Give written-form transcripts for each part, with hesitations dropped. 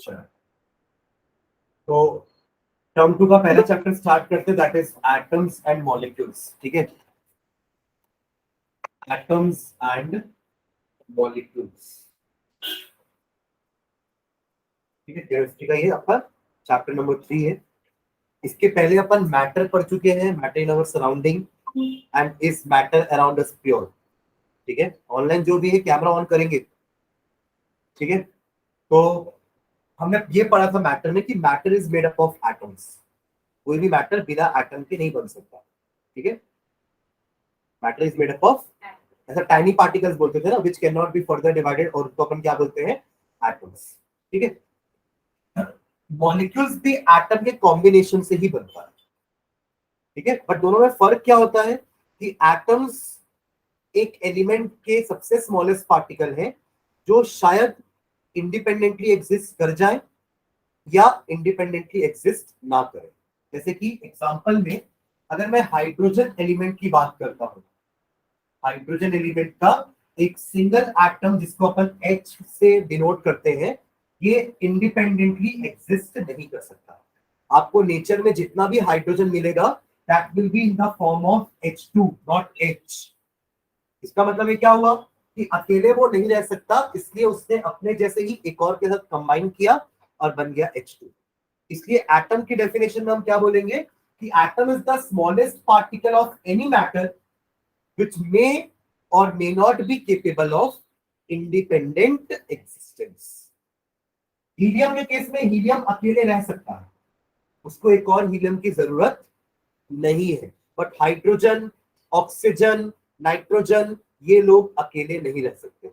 Question. तो term 2 का पहला चैप्टर स्टार्ट करते, that is atoms and molecules. ठीक है, एटम्स एंड मॉलिक्यूल्स। ठीक है, केमिस्ट्री का ये आपका चैप्टर नंबर 3 है। इसके पहले अपन मैटर पढ़ चुके हैं, matter in our surrounding and is matter around us pure. ठीक है, ऑनलाइन जो भी है कैमरा ऑन करेंगे। ठीक है, तो हमने ये पढ़ा था मैटर में कि matter is made up of atoms. कोई भी मैटर बिना एटम के नहीं बन सकता। ठीक है, matter is made up of, ऐसा टाइनी पार्टिकल्स बोलते थे ना, which can not be further divided, और तो अपन क्या बोलते हैं, एटम्स। ठीक है, मॉलिक्यूल्स भी एटम के कॉम्बिनेशन से ही बनता है। ठीक है, बट दोनों में फर्क क्या होता है कि एटम्स एक एलिमेंट के सबसे स्मॉलेस्ट पार्टिकल है जो शायद इंडिपेंडेंटली एग्जिस्ट कर जाए या इंडिपेंडेंटली एग्जिस्ट ना करे। जैसे कि एग्जांपल में अगर मैं हाइड्रोजन एलिमेंट की बात करता हूं, हाइड्रोजन एलिमेंट का एक सिंगल एटम जिसको अपन H से डिनोट करते हैं, ये इंडिपेंडेंटली एग्जिस्ट नहीं कर सकता। आपको नेचर में जितना भी हाइड्रोजन मिलेगा that will be in the form of H2 not H। इसका मतलब ये क्या हुआ कि अकेले वो नहीं रह सकता, इसलिए उसने अपने जैसे ही एक और के साथ कंबाइन किया और बन गया H2। इसलिए एटम की डेफिनेशन में हम क्या बोलेंगे कि atom is the smallest particle of any matter which may or may not be capable of independent existence। Helium के केस में हीलियम अकेले रह सकता है, उसको एक और हीलियम की जरूरत नहीं है। बट हाइड्रोजन, ऑक्सीजन, नाइट्रोजन, ये लोग अकेले नहीं रह सकते।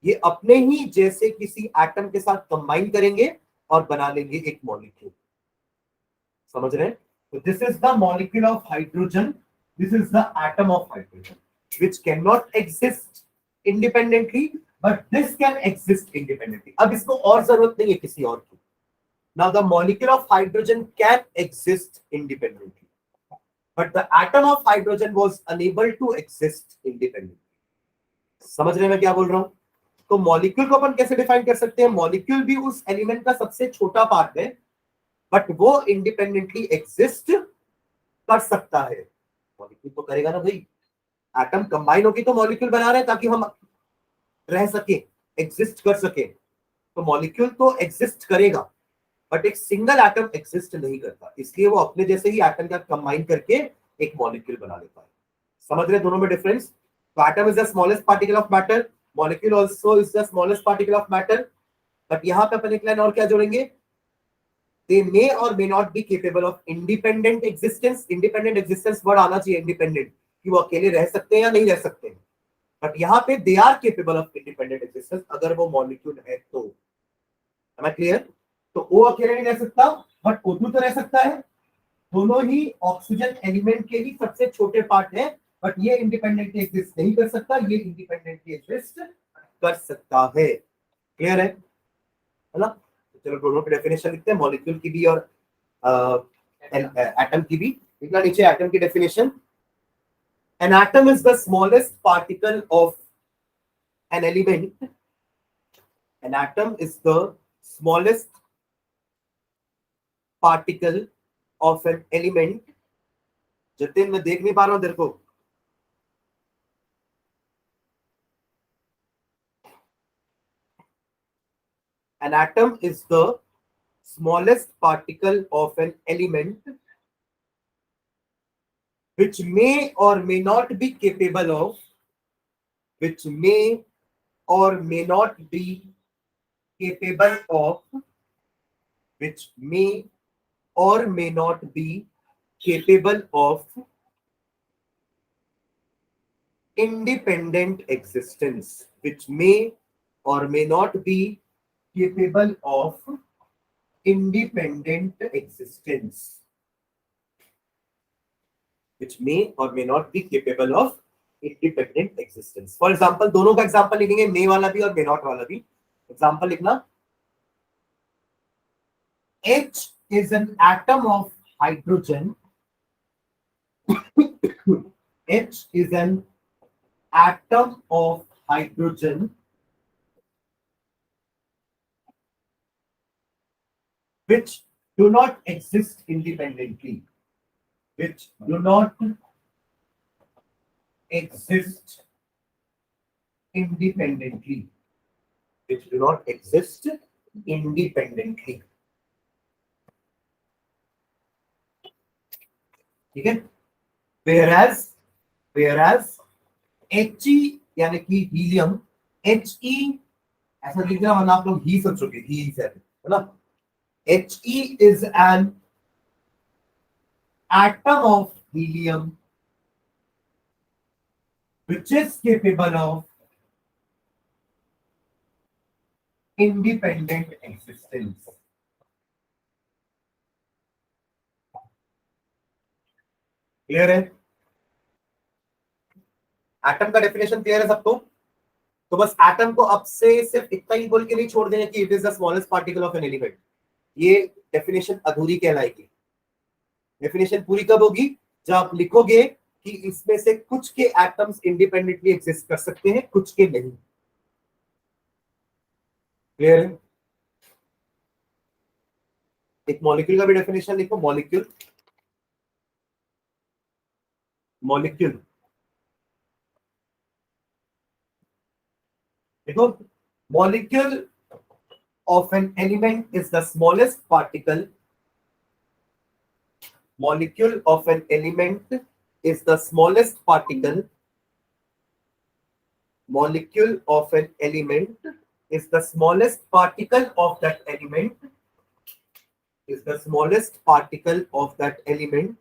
ये अपने ही जैसे किसी एटम के साथ कंबाइन करेंगे और बना लेंगे एक मॉलिक्यूल। समझ रहे हैं? तो this is the molecule of hydrogen, this is the atom of hydrogen which cannot exist independently but this can exist independently। अब इसको और जरूरत नहीं है किसी और की। now the molecule of hydrogen can exist independently but the atom of hydrogen was unable to exist independently। समझ रहे हैं मैं क्या बोल रहा हूं? तो मॉलिक्यूल को अपन कैसे डिफाइन कर सकते हैं? मॉलिक्यूल भी उस एलिमेंट का सबसे छोटा पार्ट है बट वो इंडिपेंडेंटली एग्जिस्ट कर सकता है। मॉलिक्यूल तो करेगा ना भाई, एटम कंबाइन होगी तो मॉलिक्यूल बना रहे हैं ताकि हम रह सके, एग्जिस्ट कर सके। तो मॉलिक्यूल तो एग्जिस्ट करेगा बट एक सिंगल एटम एग्जिस्ट नहीं करता, इसलिए वो अपने जैसे ही एटम का कंबाइन करके एक मॉलिक्यूल बना लेता है। समझ रहे दोनों में डिफरेंस? तो atom is the smallest particle of matter, molecule also is the smallest particle of matter. But यहाँ पे अपन एक लाइन और क्या जोड़ेंगे, they may or may not be capable of independent existence। independent existence word आना चाहिए, independent, कि वो अकेले रह सकते हैं या नहीं रह सकते हैं। बट यहाँ पे they are capable of independent existence अगर वो मॉलिक्यूल है तो। Am I clear? तो O अकेले नहीं रह सकता बट O2 तो रह सकता है। दोनों ही ऑक्सीजन एलिमेंट के ही सबसे छोटे पार्ट है बट ये इंडिपेंडेंटली एग्जिस्ट नहीं कर सकता, ये इंडिपेंडेंटली एग्जिस्ट कर सकता है। क्लियर है ना? चलो दोनों की डेफिनेशन लिखते हैं, मॉलिक्यूल की भी और एटम की भी। लिखना नीचे एटम की definition. An atom is the smallest particle of an element, an atom is the smallest particle of an element. Jatin मैं देख नहीं पा रहा हूं तेरे को। An atom is the smallest particle of an element which may or may not be capable of, which may or may not be capable of, which may or may not be capable of independent existence, which may or may not be capable of independent existence, which may or may not be capable of independent existence। For example दोनों का example लिखेंगे, मे वाला भी और may not वाला भी। Example लिखना, H is an atom of hydrogen। H is an atom of hydrogen which do not exist independently, which do not exist independently, which do not exist independently. ठीक है? whereas He यानी कि helium, He ऐसा लिख रहा वरना आप लोग ही सोचोगे ही से, है ना? He is an atom of helium which is capable of independent existence. Clear है? एटम का डेफिनेशन क्लियर है सबको? तो बस एटम को अब से सिर्फ इतना ही बोल के नहीं छोड़ देंगे कि it is the smallest particle of an element. ये डेफिनेशन अधूरी कहलाएगी। डेफिनेशन पूरी कब होगी? जब आप लिखोगे कि इसमें से कुछ के एटम्स इंडिपेंडेंटली एग्जिस्ट कर सकते हैं, कुछ के नहीं। क्लियर है? एक मॉलिक्यूल का भी डेफिनेशन लिखो। मॉलिक्यूल देखो, molecule of an element is the smallest particle. Molecule of an element is the smallest particle. Molecule of an element is the smallest particle of that element. Is the smallest particle of that element.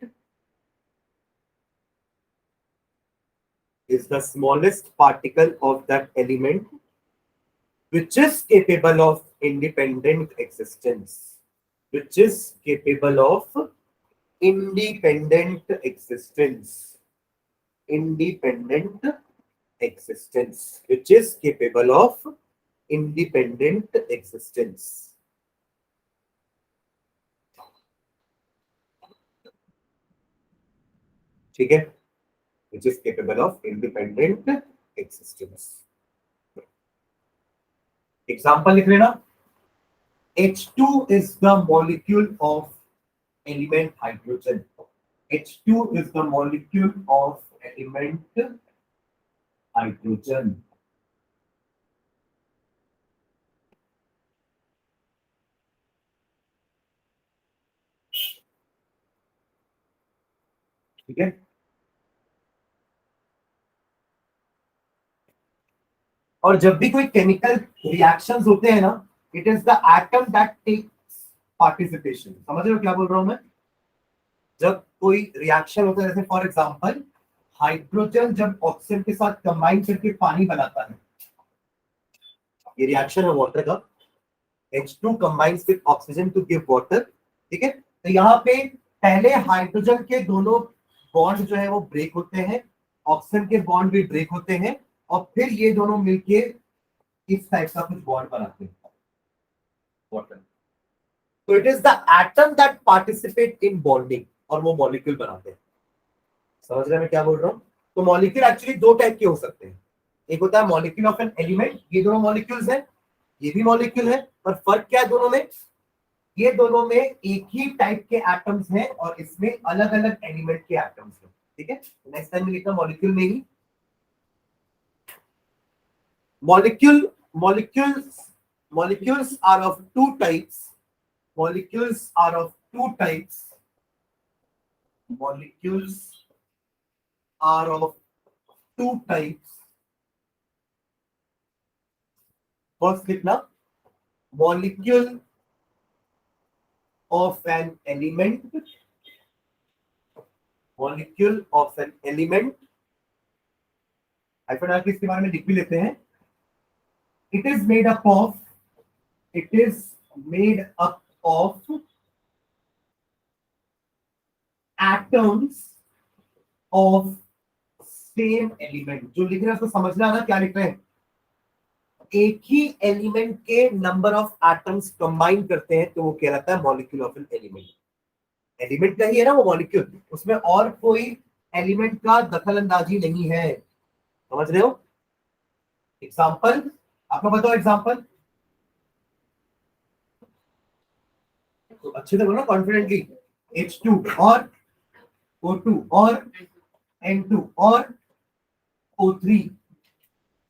Is the smallest particle of that element which is capable of independent existence. Which is capable of independent existence. Independent existence. Which is capable of independent existence. ठीक है? Which is capable of independent existence. Example लिख लेना। H2 is the molecule of element hydrogen. H2 is the molecule of element hydrogen. ठीक है? और जब भी कोई केमिकल रिएक्शंस होते हैं ना, it is the atom that takes participation. समझ रहे हो क्या बोल रहा हूं मैं? जब कोई रिएक्शन होता है, जैसे फॉर एग्जांपल हाइड्रोजन जब ऑक्सीजन के साथ कंबाइन करके पानी बनाता है, ये रिएक्शन है वाटर का। H2 combines with oxygen to give water. ठीक है? तो यहाँ पे पहले हाइड्रोजन के दोनों बॉन्ड जो है वो ब्रेक होते हैं, ऑक्सीजन के बॉन्ड भी ब्रेक होते हैं, और फिर ये दोनों मिलके इस टाइप का कुछ बॉन्ड बनाते हैं, वाटर। तो it is the atom that participate in bonding, और वो मॉलिक्यूल बनाते हैं। समझ रहे हैं मैं क्या बोल रहा हूँ? तो मॉलिक्यूल एक्चुअली दो टाइप के हो सकते हैं। एक होता है मॉलिक्यूल ऑफ एन एलिमेंट, ये दोनों मॉलिक्यूल्स हैं, ये भी मॉलिक्यूल है, पर फर्क क्या है दोनों में? ये दोनों में एक ही टाइप के एटम्स हैं और इसमें अलग अलग एलिमेंट के एटम्स हैं। ठीक है? नेक्स्ट टाइम में लिखना मॉलिक्यूल में ही। molecules are of two types. Molecules are of two types. Molecules are of two types. First लिखना molecule of an element. Molecule of an element. Hyphen आके इसके बारे में लिख भी लेते हैं। It is made up of atoms of same element. जो लिख रहे हैं उसको समझना ना क्या लिख रहे हैं। एक ही एलिमेंट के नंबर ऑफ एटम्स कंबाइन करते हैं तो वो कहलाता है molecule of an element. Element का ही है ना वो मॉलिक्यूल, उसमें और कोई एलिमेंट का दखल अंदाजी नहीं है। समझ रहे हो? एग्जाम्पल आपको बताओ। एग्जाम्पल तो अच्छे से बोलो कॉन्फिडेंटली, H2 और O2 और N2 और O3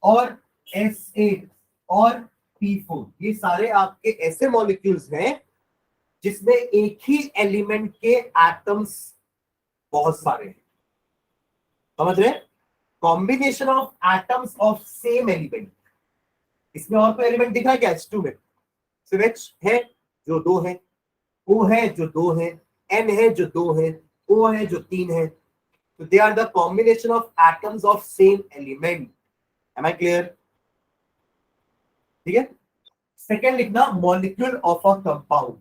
और S8 और P4, ये सारे आपके ऐसे मॉलिक्यूल्स हैं जिसमें एक ही एलिमेंट के एटम्स बहुत सारे हैं। समझ रहे? Combination of atoms of same element. इसमें और कोई एलिमेंट दिखा है क्या? H2 में सिर्फ H है जो 2 है, O है जो 2 है, N है जो 2 है, O है जो 3 है। तो they are the combination of atoms of same element. Am I clear? ठीक है। सेकेंड लिखना, molecule of a compound.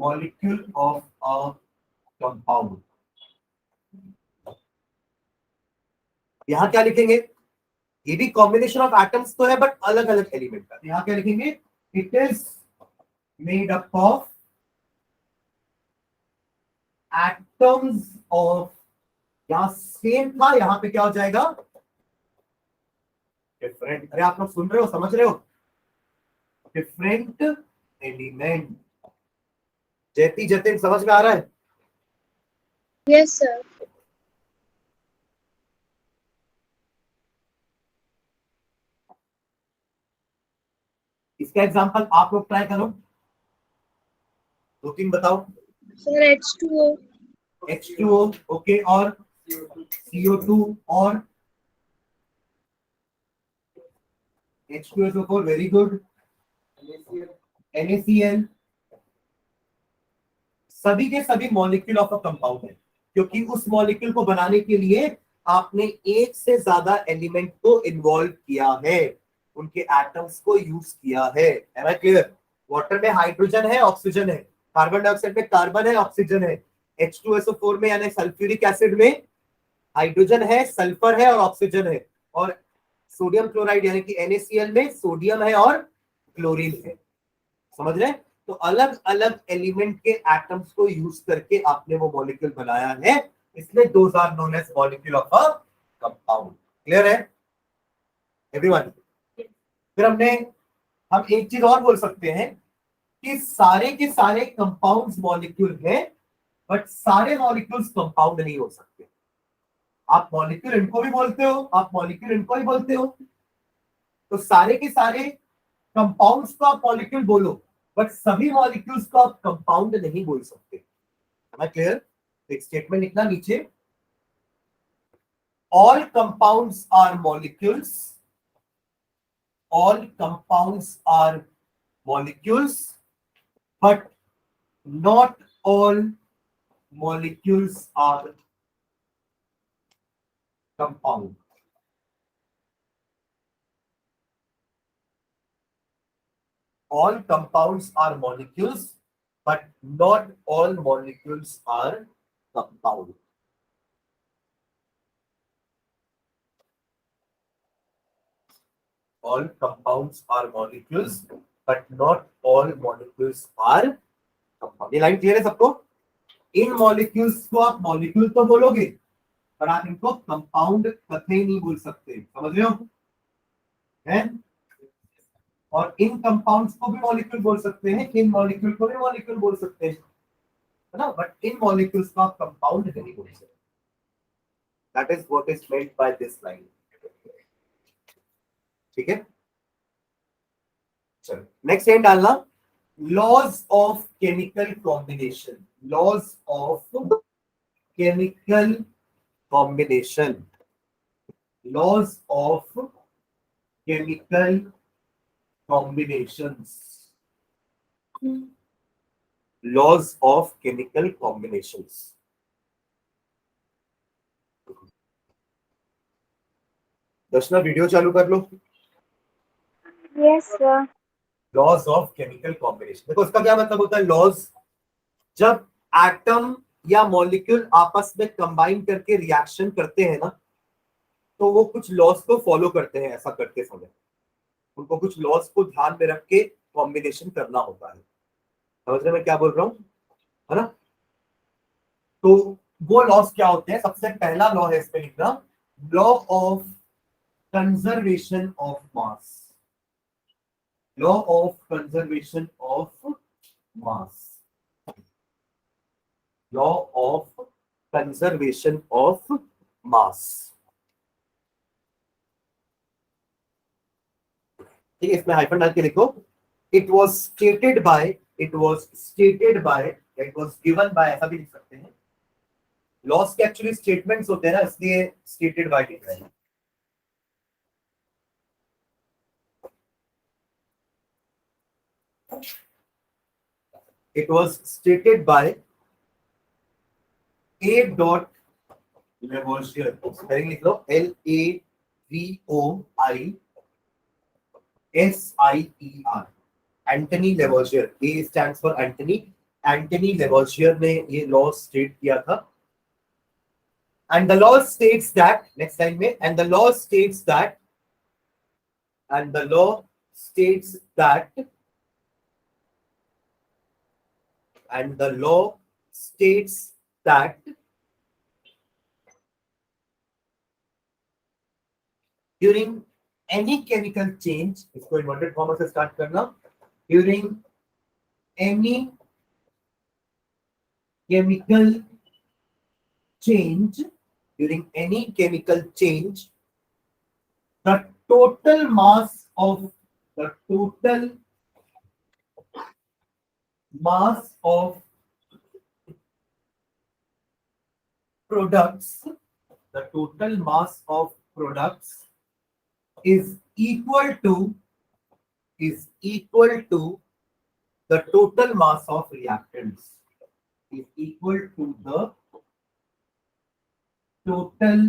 Molecule of a compound, यहां क्या लिखेंगे? ये भी कॉम्बिनेशन ऑफ एटम्स तो है बट अलग अलग एलिमेंट का। यहां क्या लिखेंगे? It is made up of atoms of, यहां सेम था, यहां पे क्या हो जाएगा? डिफरेंट। अरे आप लोग सुन रहे हो, समझ रहे हो? Different element. जैती जतिन समझ में आ रहा है? Yes sir. इसका एग्जांपल आप लोग ट्राई करो, 2-3 बताओ। Sir H2O। H2O, ओके, और CO2 और H2SO4, वेरी गुड। NaCl, सभी के सभी मॉलिक्यूल ऑफ अ कंपाउंड है, क्योंकि उस मॉलिक्यूल को बनाने के लिए आपने एक से ज्यादा एलिमेंट को इन्वॉल्व किया है, उनके एटम्स को यूज किया है। Am I clear? वाटर में हाइड्रोजन है, ऑक्सीजन है, कार्बन डाइऑक्साइड में कार्बन है, ऑक्सीजन है, H2SO4 में यानी सल्फ्यूरिक एसिड में हाइड्रोजन है, सल्फर है और ऑक्सीजन है, और सोडियम क्लोराइड यानी कि NaCl में सोडियम है और क्लोरीन है। समझ रहे? तो अलग अलग एलिमेंट के एटम्स को यूज करके आपने वो मॉलिक्यूल बनाया है, इसलिए those are known as molecule of a compound. Clear है एवरीवन? फिर हम एक चीज और बोल सकते हैं कि सारे के सारे कंपाउंड्स मॉलिक्यूल हैं, बट सारे मॉलिक्यूल्स कंपाउंड नहीं हो सकते। आप मॉलिक्यूल इनको भी बोलते हो, आप मॉलिक्यूल इनको भी बोलते हो, तो सारे के सारे कंपाउंड्स को आप मॉलिक्यूल बोलो, बट सभी मॉलिक्यूल्स को आप कंपाउंड नहीं बोल सकते। Am I clear? एक स्टेटमेंट लिखना नीचे, all compounds are molecules, all compounds are molecules, but not all molecules are compound. All compounds are molecules, but not all molecules are compound. All compounds are molecules, but not all molecules are compound. ये line clear है सबको? इन molecules को आप molecule तो बोलोगे, पर आप इनको कंपाउंड कतई नहीं बोल सकते। समझ रहे हो? है? और इन कंपाउंड्स को भी मॉलिक्यूल बोल सकते हैं, इन मॉलिक्यूल को भी मॉलिक्यूल बोल सकते हैं, है ना? बट इन मॉलिक्यूल्स को आप कंपाउंड नहीं बोल सकते। That is what is meant by this line. ठीक है, चलो नेक्स्ट लाइन डालना, laws of chemical combination. Laws of chemical combination, laws of chemical combinations, laws of chemical combinations. Darshana video चालू कर लो। Yes sir. Laws of chemical combination, देखो इसका क्या मतलब होता है? लॉज, जब एटम या मॉलिक्यूल आपस में कंबाइन करके रिएक्शन करते हैं ना, तो वो कुछ लॉज को फॉलो करते हैं। ऐसा करते समय उनको कुछ लॉज को ध्यान में रख के कॉम्बिनेशन करना होता है। समझ रहे मैं क्या बोल रहा हूँ? है ना? तो वो लॉज क्या होते हैं? सबसे पहला लॉ है इसमें लिखना, law of conservation of mass. Law of conservation of mass, law of conservation of mass. ठीक है, इसमें हाइफन डाल के लिखो, it was stated bye, it was stated bye, it was given by, ऐसा भी लिख सकते हैं। लॉस के एक्चुअली स्टेटमेंट्स होते हैं ना, इसलिए स्टेटेड बाय लिख रहे हैं। It was stated by A dot Lavoisier, spelling लिख लो, LAVOISIER, Antoine Lavoisier, A stands for Antoine, Antoine Lavoisier ने ये लॉ स्टेट किया था। And the law states that, next line में, and the law states that, and the law states that, and the law states that during any chemical change, इसको inverted form से start करना, during any chemical change, during any chemical change, the total mass of, the total mass of products, the total mass of products is equal to the total mass of reactants, is equal to the total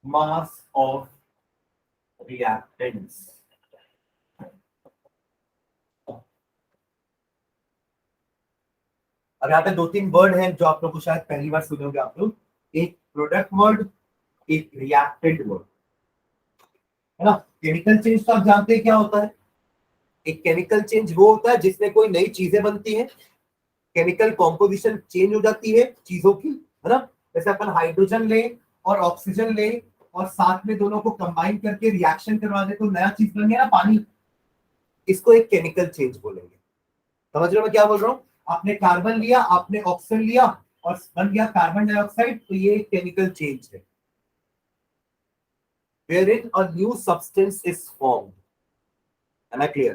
mass of reactants. अब यहाँ पे दो तीन word हैं जो आप लोग को शायद पहली बार सुनोगे आप लोग, एक प्रोडक्ट वर्ड, एक रिएक्टेंट वर्ड, है ना। केमिकल चेंज तो आप जानते हैं क्या होता है। एक केमिकल चेंज वो होता है जिसमें कोई नई चीजें बनती हैं, केमिकल कॉम्पोजिशन चेंज हो जाती है चीजों की, है ना। जैसे अपन हाइड्रोजन ले और ऑक्सीजन ले और साथ में दोनों को कंबाइन करके रिएक्शन करवा दे तो नया चीज बन गया ना, पानी। इसको एक केमिकल चेंज बोलेंगे। समझ रहे हो मैं क्या बोल रहा हूँ। आपने कार्बन लिया, आपने ऑक्सीजन लिया और बन गया कार्बन डाइऑक्साइड, तो ये केमिकल चेंज है। wherein a new substance is formed. Am I clear?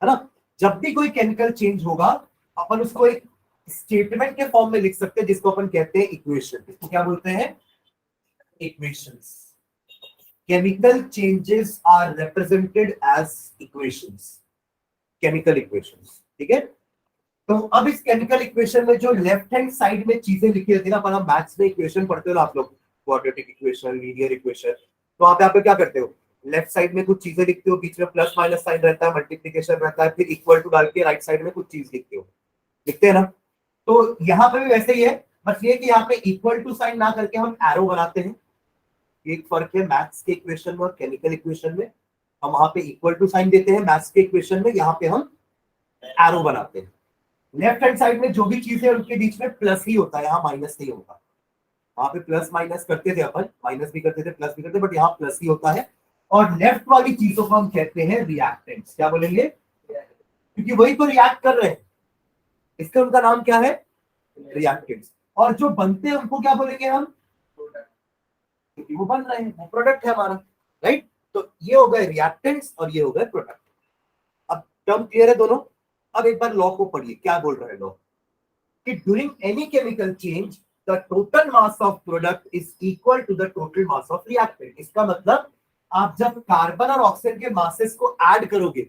है ना। जब भी कोई केमिकल चेंज होगा अपन उसको एक स्टेटमेंट के फॉर्म में लिख सकते हैं जिसको अपन कहते हैं इक्वेशन। इसको क्या बोलते हैं? Equations. Chemical changes are represented as equations, chemical equations. ठीक है। तो अब इस केमिकल इक्वेशन में जो लेफ्ट हैंड साइड में चीजें लिखी होती है ना, अपन हम मैथ्स में इक्वेशन पढ़ते हो ना आप लोग, क्वाड्रेटिक इक्वेशन, लीनियर इक्वेशन, तो आप यहाँ पे क्या करते हो, लेफ्ट साइड में कुछ चीजें लिखते हो, बीच में प्लस माइनस साइन रहता है, मल्टीप्लिकेशन रहता है, फिर इक्वल टू डाल के राइट साइड में कुछ चीज लिखते हो, लिखते हैं ना। तो यहाँ पे भी वैसे ही है, बस ये कि यहाँ पे इक्वल टू साइन ना करके हम एरो बनाते हैं। एक फर्क है मैथ्स के इक्वेशन में और केमिकल इक्वेशन में। हम वहां पे इक्वल टू साइन देते हैं मैथ्स के इक्वेशन में, यहाँ पे हम एरो बनाते हैं। लेफ्ट हैंड साइड में जो भी चीज है उनके बीच में प्लस ही होता है, यहाँ माइनस नहीं होता। वहां पे प्लस माइनस करते थे अपन, माइनस भी करते थे, प्लस भी करते थे, बट यहाँ प्लस ही होता है। और लेफ्ट वाली चीजों को हम कहते हैं रिएक्टेंट्स। क्या बोलेंगे? क्योंकि वही तो रिएक्ट कर रहे हैं, इसका उनका नाम क्या है? रिएक्टेंट्स। और जो बनते हैं उनको क्या बोलेंगे हम? क्योंकि वो बन रहे हैं, वो प्रोडक्ट है हमारा, राइट। तो ये हो गए रिएक्टेंट्स और ये हो गए प्रोडक्ट। अब टर्म क्लियर है दोनों। अब एक बार लॉ को पढ़िए, क्या बोल रहे हैं लॉ कि during any chemical change the total mass of product is equal to the total mass of reactant. इसका मतलब आप जब कार्बन और ऑक्सीजन के मासेस को ऐड करोगे,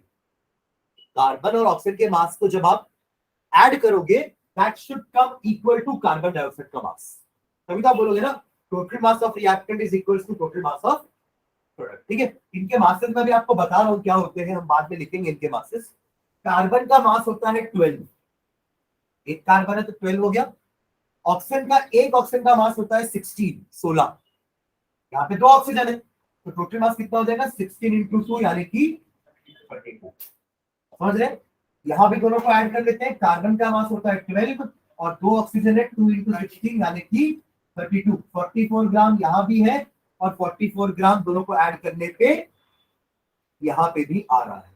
कार्बन और ऑक्सीजन के मास को जब आप ऐड करोगे, that should come equal to carbon dioxide का मास। तभी तो आप बोलोगे ना total mass of reactant is equal to total mass of product. ठीक है। इनके मासेस में भी आपको बता रहा हूं क्या होते हैं, हम बाद में लिखेंगे इनके मासेस। कार्बन का मास होता है 12, एक कार्बन है तो 12 हो गया। ऑक्सीजन का, एक ऑक्सीजन का मास होता है 16। यहाँ पे दो ऑक्सीजन है तो टोटल मास कितना हो जाएगा? 16 इंटू 2 यानी कि 32। समझ रहे? यहाँ भी दोनों को ऐड कर लेते हैं। कार्बन का मास होता है 12 और दो ऑक्सीजन है 2 इंटू 16 यानी कि 32। 44 ग्राम यहाँ भी है और 44 ग्राम दोनों को ऐड करने पे यहाँ पे भी आ रहा है।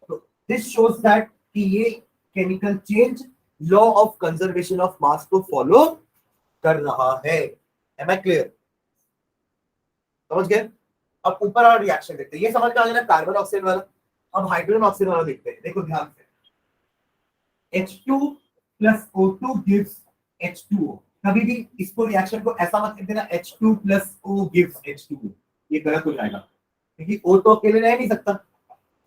तो दिस शोज दैट कि ये chemical change law of conservation of mass को फॉलो कर रहा है। Am I clear? समझ गए? अब ऊपर वाला रिएक्शन देखते हैं, ये समझ में आ गया ना कार्बन ऑक्साइड वाला। अब हाइड्रोजन ऑक्साइड वाला देखते हैं, देखो ध्यान से। H2 plus O2 gives H2O। कभी भी इसको रिएक्शन को ऐसा मत लिख देना H2 plus O gives H2O, ये गलत हो जाएगा, क्योंकि O तो अकेले रह नहीं सकता।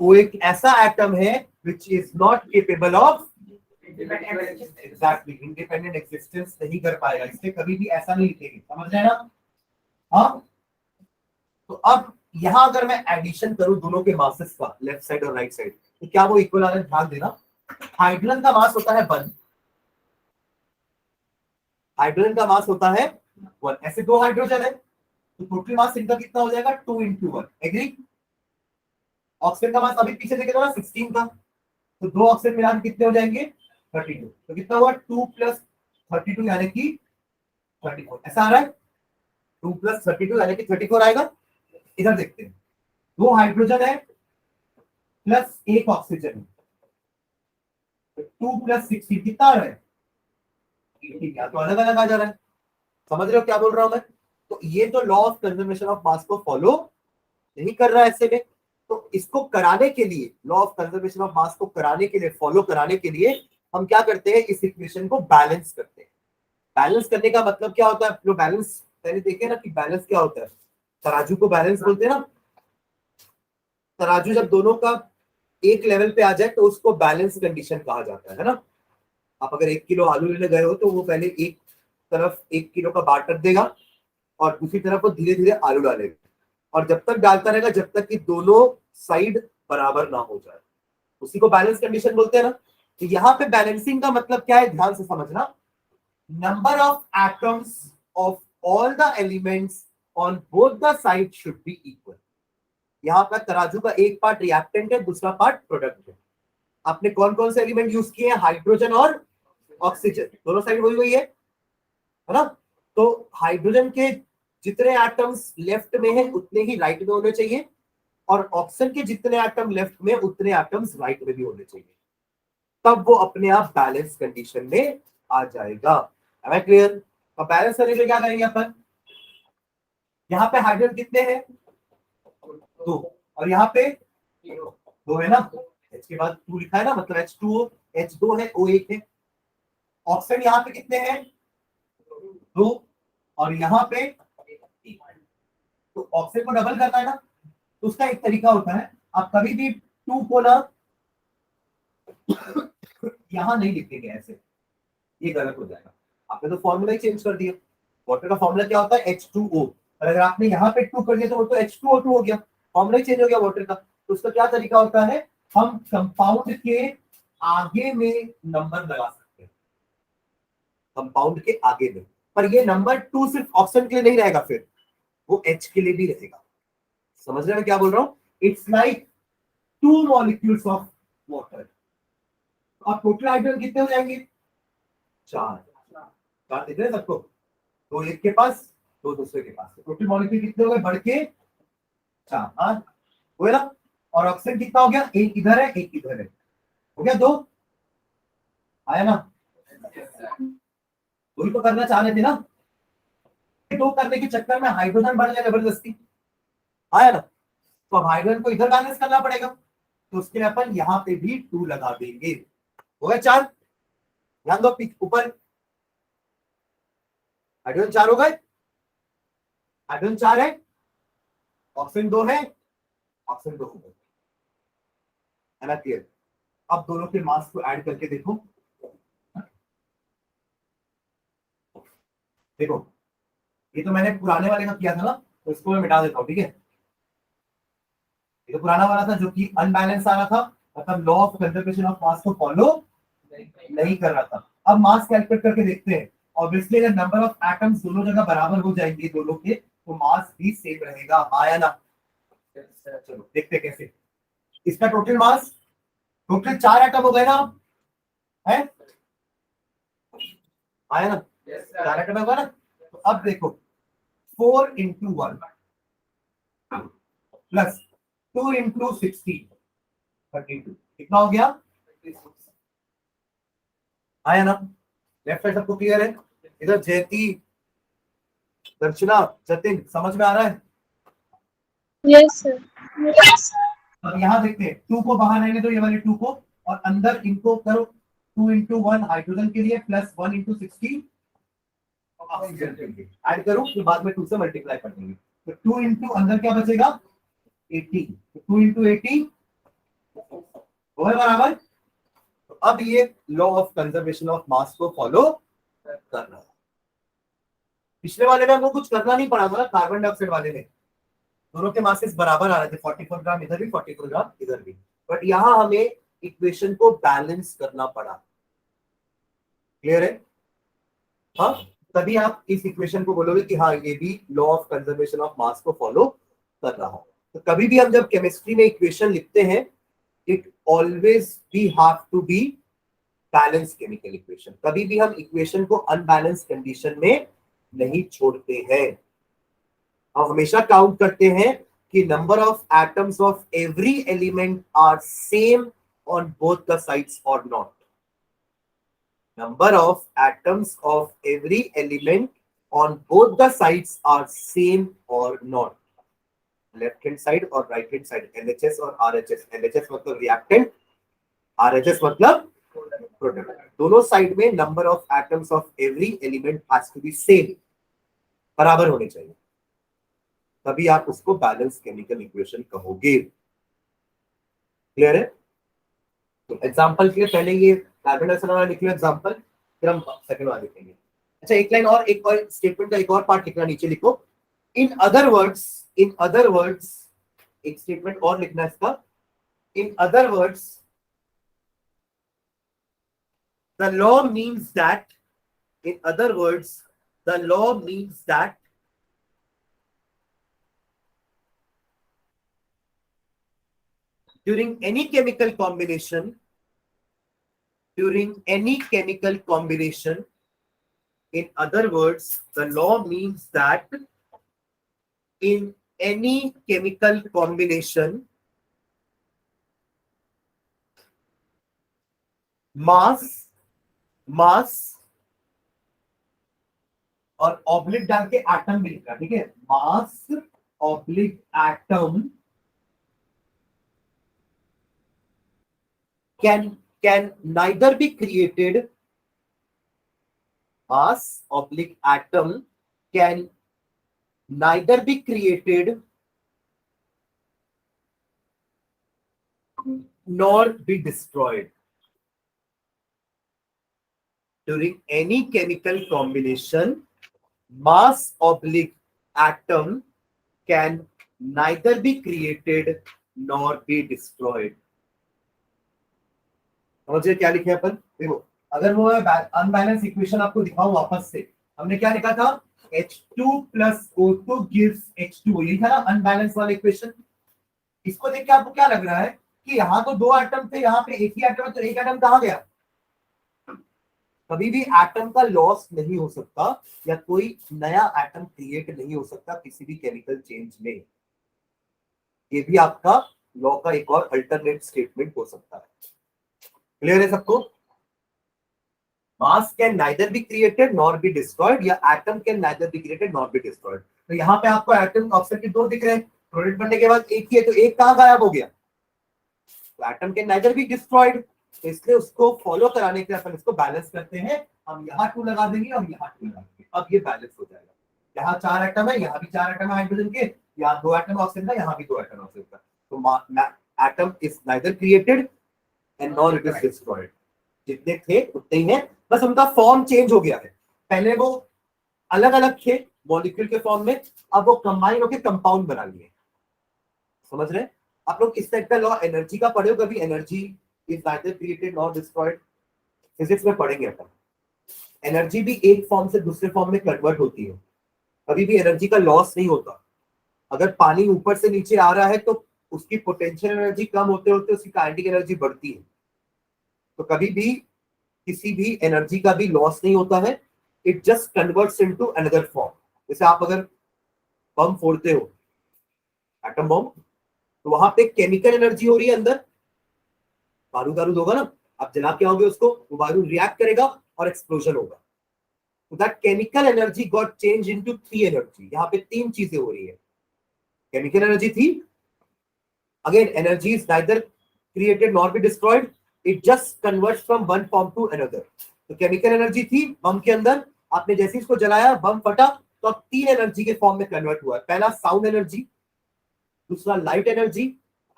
O एक ऐसा एटम है which is not capable of exactly independent existence, नहीं कर पाएगा, इसलिए कभी भी ऐसा नहीं लिखेंगे, समझ रहे हैं ना? हाँ, तो अब यहां अगर मैं एडिशन करूं दोनों के मासेस का, लेफ्ट साइड और राइट साइड, तो क्या वो इक्वल आ रहा है? ध्यान देना, हाइड्रोजन का मास होता है 1, हाइड्रोजन का मास होता है 1, ऐसे दो हाइड्रोजन है तो टोटल मास इनका कितना हो जाएगा? 2 into 1। एग्री? ऑक्सीजन का मास अभी पीछे देखे था ना 16 का, तो दो ऑक्सीजन मिला के कितने हो जाएंगे? 32। तो कितना हुआ? 2 + 32 यानी कि 34। ऐसा आ रहा है? 2 + 32 यानी कि 34 आएगा। इधर देखते हैं, दो हाइड्रोजन है प्लस एक ऑक्सीजन, 2 + 16 कितना आ रहा है? ठीक है, तो अलग अलग आ जा रहा है। समझ रहे हो क्या बोल रहा हूं मैं? तो ये तो law of conservation of mass को फॉलो नहीं कर रहा है ऐसे में, तो इसको कराने के लिए, law of conservation of mass को कराने के लिए, फॉलो कराने के लिए हम क्या करते हैं? इस इक्वेशन को बैलेंस करते हैं। बैलेंस करने का मतलब क्या होता है? जो बैलेंस पहले देखे ना कि बैलेंस क्या होता है, तराजू को बैलेंस बोलते हैं ना। तराजू जब दोनों का एक लेवल पे आ जाए तो उसको बैलेंस कंडीशन कहा जाता है ना। आप अगर 1 किलो आलू लेने गए हो तो वो पहले एक तरफ 1 किलो का बाटर देगा और दूसरी तरफ वो धीरे धीरे आलू डालेगा, और जब तक डालता रहेगा जब तक कि दोनों साइड बराबर ना हो जाए, उसी को बैलेंस कंडीशन बोलते हैं ना। तो यहाँ पे बैलेंसिंग का मतलब क्या है, ध्यान से समझना। Number of atoms of all the elements on both the side should be equal. यहाँ का तराजू का एक पार्ट रिएक्टेंट है, दूसरा पार्ट प्रोडक्ट है। आपने कौन कौन से एलिमेंट यूज किए हैं? हाइड्रोजन और ऑक्सीजन, दोनों साइड वही वही है ना। तो हाइड्रोजन के जितने एटम्स लेफ्ट में है उतने ही राइट में होने चाहिए, और ऑक्सीजन के जितने एटम लेफ्ट में उतने एटम्स राइट में भी होने चाहिए, तब वो अपने आप बैलेंस कंडीशन में आ जाएगा। Am I clear? तो बैलेंस करने के लिए क्या करेंगे अपन? यहाँ पे हाइड्रोजन कितने हैं? 2, और यहाँ पे 2 है ना। H के बाद 2 लिखा है ना, मतलब H2O, H2 है, O1 है। ऑक्सीजन यहाँ पे कितने हैं? 2, और यहाँ पे 1। तो ऑक्सीजन को डबल करना है ना, तो उसका एक तरीका होता है, आप कभी भी 2 को ना यहां नहीं लिखेंगे ऐसे, ये गलत हो जाएगा। आपने तो फॉर्मूला ही चेंज कर दिया। वाटर का फॉर्मूला क्या होता है? H2O, और अगर आपने यहाँ पे 2 कर दिया तो वो तो H2O2 हो गया, फॉर्मूला ही चेंज हो गया वाटर का। तो उसका क्या तरीका होता है? हम कंपाउंड के आगे में नंबर लगा सकते हैं, कंपाउंड के आगे में, पर ये नंबर 2 सिर्फ ऑक्सीजन के लिए नहीं रहेगा, फिर वो H के लिए भी रहेगा। समझ रहे हैं क्या बोल रहा हूँ? It's like 2 molecules of water. अब टोटल हाइड्रोजन कितने हो जाएंगे? 4 दिख रहे हैं सबको? 2 एक के पास, 2 दूसरे के पास, टोटल मॉलिक्यूल कितने हो गए? बढ़ के 4। हाँ, हुए ना। और ऑक्सीजन कितना हो गया? एक इधर है, एक इधर है, हो गया 2। आया ना? वही तो करना चाह रहे थे ना, 2 करने के चक्कर में हाइड्रोजन बढ़ गया जबरदस्ती। आया ना? तो अब हाइड्रोजन को इधर बैलेंस करना पड़ेगा, तो उसके लिए अपन यहाँ पे भी 2 लगा देंगे। हो गया 4। ध्यान दो, ऊपर हाइड्रोजन 4 हो गए, हाइड्रोजन 4 है, ऑक्सीजन 2 है, ऑक्सीजन 2 हो गए। है ना क्लियर? अब दोनों के मास को ऐड करके देखो, देखो ये तो मैंने पुराने वाले का किया था ना, तो इसको मैं मिटा देता हूँ, ठीक है। ये तो पुराना वाला था जो कि अनबैलेंस आ रहा था, मतलब law of conservation of mass को फॉलो नहीं कर रहा था। अब मास कैलकुलेट करके देखते हैं, ऑब्वियसली अगर नंबर ऑफ एटम्स दोनों जगह बराबर हो जाएंगे दोनों के, तो मास भी सेम रहेगा। आया ना? चलो देखते हैं कैसे। इसका टोटल मास, टोटल 4 एटम हो गए ना, है? आया ना? 4 एटम होगा ना। तो अब देखो 4 into 1 प्लस 2 into 16, 32, कितना हो गया? आया ना? लेफ्ट साइड सबको क्लियर है? इधर जयती, दर्शना, जतिन, समझ में आ रहा है? Yes, sir. अब यहाँ देखते हैं, 2 को बाहर रहने दो, ये वाले 2 को, और अंदर इनको करो 2 into 1 हाइड्रोजन के लिए प्लस 1 into 60 ऑक्सीजन के लिए ऐड करो, फिर बाद में 2 से मल्टीप्लाई कर देंगे। तो 2 into अंदर क्या बचेगा 80, तो 2 into 80 वो है बराबर। तो अब ये law of conservation of mass को फॉलो करना है। पिछले वाले में हमको कुछ करना नहीं पड़ा था ना, कार्बन डाइऑक्साइड वाले में दोनों के मासेस बराबर आ रहे थे, 44 ग्राम इधर भी 44 ग्राम इधर भी, बट यहां हमें इक्वेशन को बैलेंस करना पड़ा। क्लियर है? हाँ, तभी आप इस इक्वेशन को बोलोगे कि हाँ ये भी law of conservation of mass को फॉलो कर रहा है। तो कभी भी हम जब केमिस्ट्री में इक्वेशन लिखते हैं, it always we have to be balance chemical equation. कभी भी हम इक्वेशन को अनबैलेंस कंडीशन में नहीं छोड़ते हैं। हम हमेशा काउंट करते हैं कि number of atoms of every element are same on both the sides और not. Number of atoms of every element on both the sides are same or not. Left hand side और right hand side, LHS और RHS। LHS मतलब reactant, RHS मतलब product। दोनों side में number of atoms of every element has to be same, बराबर होने चाहिए, तभी आप उसको बैलेंस केमिकल इक्वेशन कहोगे। क्लियर है? तो एग्जांपल के लिए पहले ये कार्बन डाइऑक्साइड वाला लिख लो एग्जांपल, फिर हम सेकंड वाला लिखेंगे। अच्छा, एक लाइन और, एक और स्टेटमेंट का एक और पार्ट लिखना, नीचे लिखो इन अदर वर्ड्स, एक स्टेटमेंट और लिखना इसका। In other words the law means that, in other words the law means that during any chemical combination, in other words, the law means that in any chemical combination, mass और oblique डाल के atom भी लिखा, ठीक है? Mass oblique atom can neither be created, mass oblique atom can neither be created nor be destroyed during any chemical combination. Mass oblique atom can neither be created nor be destroyed. समझिए क्या लिखे अपन? देखो, अगर वो unbalance equation आपको दिखाऊं वापस से, हमने क्या लिखा था? H2 plus O2 gives H2O, यही था ना अनबैलेंस वाला इक्वेशन। इसको देख के आपको क्या लग रहा है कि यहाँ तो 2 एटम थे, यहाँ पे एक ही एटम है, तो एक एटम कहाँ गया? कभी भी एटम का लॉस नहीं हो सकता या कोई नया एटम क्रिएट नहीं हो सकता किसी भी केमिकल चेंज में। ये भी आपका लॉ का एक और अल्टरनेट स्टेटमेंट हो सकता है। क्लियर है सबको? Mass can neither be created nor be destroyed, या atom can neither be created nor be destroyed. तो यहाँ पे आपको एटम ऑक्सीजन के 2 दिख रहे हैं, प्रोडक्ट बनने के बाद एक ही है, तो एक कहाँ गायब हो गया? तो atom can neither B destroyed, तो इसलिए उसको फॉलो कराने के लिए अपन इसको बैलेंस करते हैं। हम यहाँ 2 लगा देंगे और यहाँ 2 लगा देंगे, अब ये बैलेंस हो जाएगा। यहाँ 4 एटम है, यहाँ भी 4 एटम है हाइड्रोजन के, यहाँ 2 एटम ऑक्सीजन का, यहाँ भी 2 एटम ऑक्सीजन का। तो atom is neither created and nor it is destroyed. जितने थे उतने ही हैं, बस उनका फॉर्म चेंज हो गया है। पहले वो अलग अलग थे मॉलिक्यूल के फॉर्म में, अब वो कंबाइन होकर कंपाउंड बना लिए। समझ रहे? आप लोग इस टाइप का लॉ एनर्जी का पढ़े हो कभी? Energy is neither created nor destroyed, physics में पढ़ेंगे अपन। एनर्जी भी एक फॉर्म से दूसरे फॉर्म में कन्वर्ट होती है, कभी भी एनर्जी का लॉस नहीं होता। अगर पानी ऊपर से नीचे आ रहा है तो उसकी पोटेंशियल एनर्जी कम होते होते उसकी काइनेटिक एनर्जी बढ़ती है। तो कभी भी किसी भी एनर्जी का भी लॉस नहीं होता है, it just converts into another form. जैसे आप अगर बम फोड़ते हो, एटम बम, तो वहां पे केमिकल एनर्जी हो रही है, अंदर बारूद होगा ना, आप जला के आओगे उसको, वो वायु रिएक्ट करेगा और एक्सप्लोजन होगा। तो that chemical energy got change into 3 energy. यहाँ पे 3 चीजें हो रही है। केमिकल एनर्जी थी, again energy is neither created nor be destroyed, it just converts from one form to another. तो केमिकल एनर्जी थी बम के अंदर, आपने जैसे इसको जलाया बम फटा, तो अब 3 एनर्जी के फॉर्म में कन्वर्ट हुआ है। पहला साउंड एनर्जी, दूसरा लाइट एनर्जी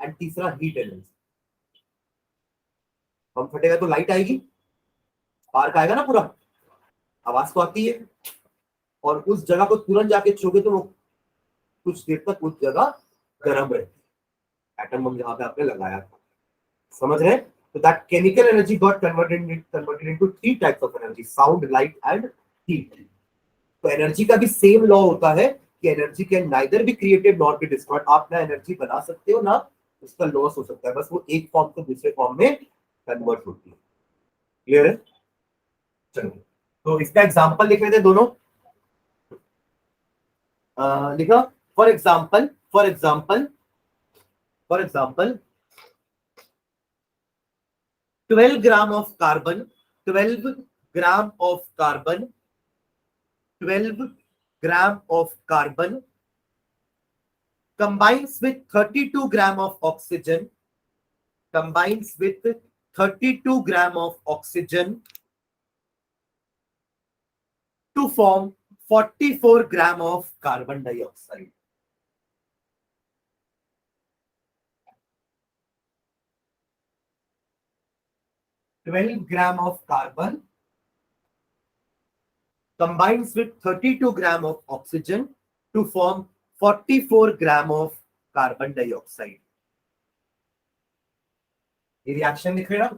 एंड तीसरा हीट एनर्जी। बम फटेगा तो लाइट आएगी, स्पार्क आएगा ना, पूरा आवाज तो आती है, और उस जगह को तुरंत जाके छूगे तो वो कुछ देर तक उस जगह गर्म रहती है। एटम बम जहां पे आपने लगाया था, समझ रहे? तो that chemical energy got converted into 3 types of energy, sound, light and heat. तो एनर्जी का भी सेम लॉ होता है कि energy can neither be created nor be destroyed. आप ना एनर्जी बना सकते हो ना उसका लॉस हो सकता है, बस वो एक फॉर्म से दूसरे फॉर्म में कन्वर्ट होती है। क्लियर है? चलो, तो इसका एग्जांपल लिख लेते दोनों। लिखा, for example 12 gram of carbon 12 gram of carbon 12 gram of carbon combines with 32 gram of oxygen to form 44 gram of carbon dioxide. "12 gram of carbon combines with 32 gram of oxygen to form 44 gram of carbon dioxide." ये reaction लिख रहे ना,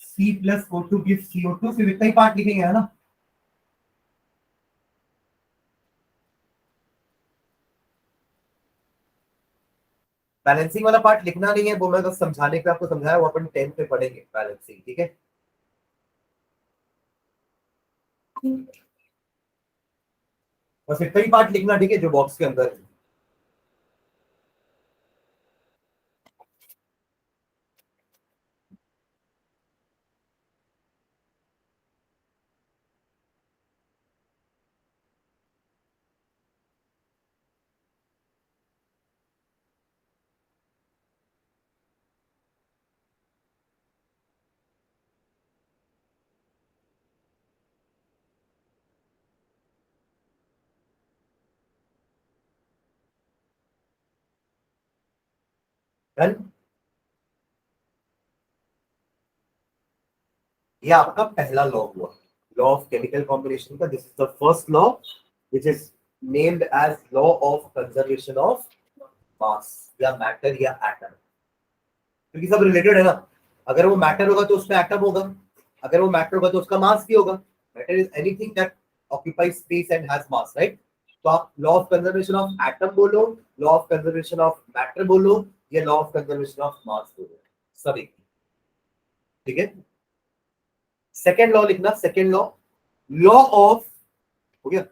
C plus O2 gives CO2, सिर्फ इतना ही part लिखेंगे, है ना? Balancing वाला पार्ट लिखना नहीं है, वो मैं बस समझाने के आपको समझाया, वो अपन 10th पे पढ़ेंगे बैलेंसिंग, ठीक है? बस इतना ही पार्ट लिखना, ठीक है, जो बॉक्स के अंदर है। डन? ये आपका पहला लॉ हुआ, लॉ ऑफ केमिकल कॉम्बिनेशन का। This is the first law which is named as law of conservation of mass या मैटर या एटम, क्योंकि सब रिलेटेड है ना। अगर वो मैटर होगा तो उसमें एटम होगा, अगर वो मैटर होगा तो उसका मास भी होगा। Matter is anything that occupies space and has mass, right? तो आप law of conservation of atom बोलो, law of conservation of matter बोलो, या law of conservation of mass बोलो, सब एक, ठीक है? सेकेंड लॉ लिखना, सेकेंड लॉ, लॉ ऑफ, हो गया,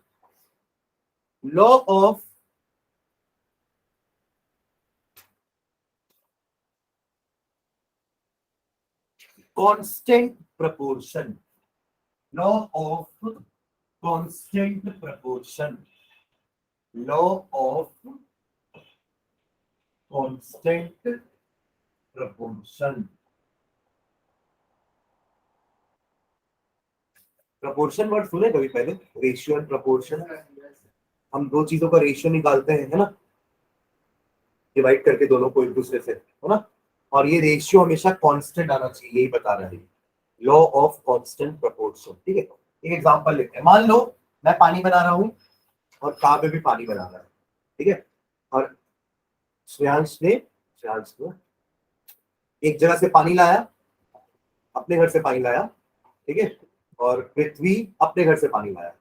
law of constant proportion, law of constant proportion, law of constant proportion. Proportion word सुने कभी पहले? Ratio and proportion. हम दो चीजों का रेशियो निकालते हैं, है ना, डिवाइड करके दोनों को एक दूसरे से, है ना, और ये रेशियो हमेशा कांस्टेंट आना चाहिए, यही बता रहे हैं लॉ ऑफ कांस्टेंट प्रपोर्शन, ठीक है? एक एग्जांपल लेते हैं। मान लो मैं पानी बना रहा हूं और काव्य भी पानी बना रहा है, ठीक है, और श्रेयांश ने एक जगह से पानी लाया, अपने घर से पानी लाया, ठीक है, और पृथ्वी अपने घर से पानी लाया।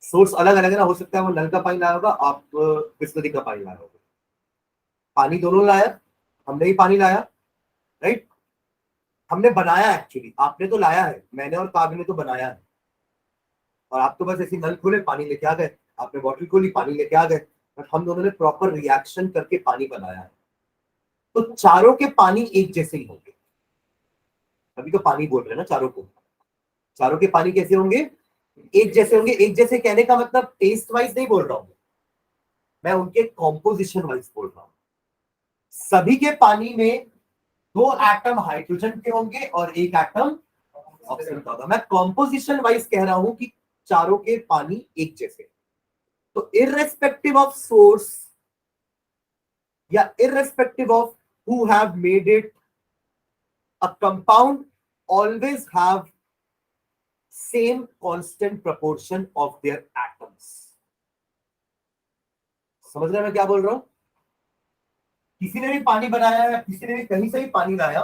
सोर्स अलग अलग है ना, हो सकता है वो नल का पानी लाया होगा, आप बिस्लरी का पानी लाया होगा। पानी दोनों लाया, हमने ही पानी लाया, राइट? हमने बनाया, एक्चुअली आपने तो लाया है, मैंने और काव्य ने तो बनाया है, और आप तो बस ऐसी नल खोले पानी लेके आ गए, आपने बॉटल खोली पानी लेके आ गए, बट हम दोनों ने प्रॉपर रिएक्शन करके पानी बनाया है। तो चारों के पानी एक जैसे ही होंगे, अभी तो पानी बोल रहे हैं ना चारों को, चारों के पानी कैसे होंगे, एक जैसे होंगे। एक जैसे कहने का मतलब टेस्ट वाइज नहीं बोल रहा हूं मैं, उनके कॉम्पोजिशन वाइज बोल रहा हूं। सभी के पानी में 2 एटम हाइड्रोजन के होंगे और 1 एटम ऑक्सीजन का होगा। मैं कॉम्पोजिशन वाइज कह रहा हूं कि चारों के पानी एक जैसे। तो इररेस्पेक्टिव ऑफ सोर्स या irrespective of who have made it, a compound always have same constant proportion of their atoms. समझ रहे हैं मैं क्या बोल रहा हूं? किसी ने भी पानी बनाया या किसी ने भी कहीं से भी पानी लाया,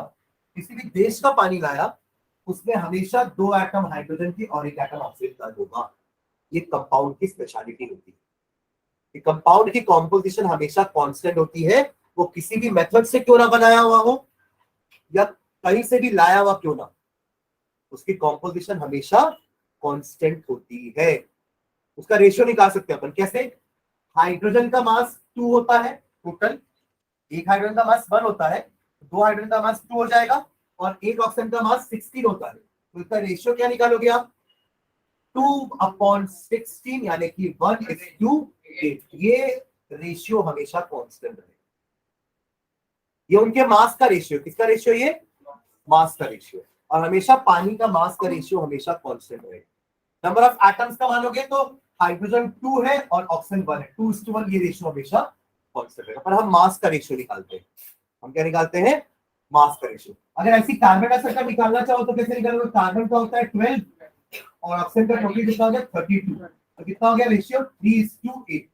किसी भी देश का पानी लाया, उसमें हमेशा 2 एटम हाइड्रोजन की और 1 एटम ऑक्सीजन का होगा। ये कंपाउंड की स्पेशलिटी होती है कि कंपाउंड की कॉम्पोजिशन हमेशा कांस्टेंट होती है, वो किसी भी मेथड से क्यों ना बनाया हुआ हो या कहीं से भी लाया हुआ क्यों ना, उसकी कॉम्पोजिशन हमेशा कांस्टेंट होती है। उसका रेशियो निकाल सकते हैं अपन कैसे, हाइड्रोजन का मास 2 होता है टोटल, एक हाइड्रोजन का मास 1 होता है, 2 हाइड्रोजन का मास 2 हो जाएगा और एक ऑक्सीजन का मास 16 होता है। तो इसका रेशियो क्या निकालोगे आप, 2/16 यानी कि 1:8। ये रेशियो हमेशा कांस्टेंट है। ये उनके मास का रेशियो, किसका रेशियो, ये मास का रेशियो। और हमेशा पानी का मास का रेशियो हमेशा कांस्टेंट रहेगा। नंबर ऑफ एटम्स का मानोगे तो हाइड्रोजन 2 है और ऑक्सीजन 1 है, 2:1। ये रेशियो हमेशा कांस्टेंट रहेगा। पर हम मास का रेशियो निकालते हैं। हम क्या निकालते हैं, मास का रेशियो। अगर ऐसी कार्बन डाइऑक्साइड का निकालना चाहो तो कैसे निकालोगे, कार्बन का होता है 12 और ऑक्सीजन का टोटल कितना हो गया 32। तो कितना हो गया रेशियो, 3:8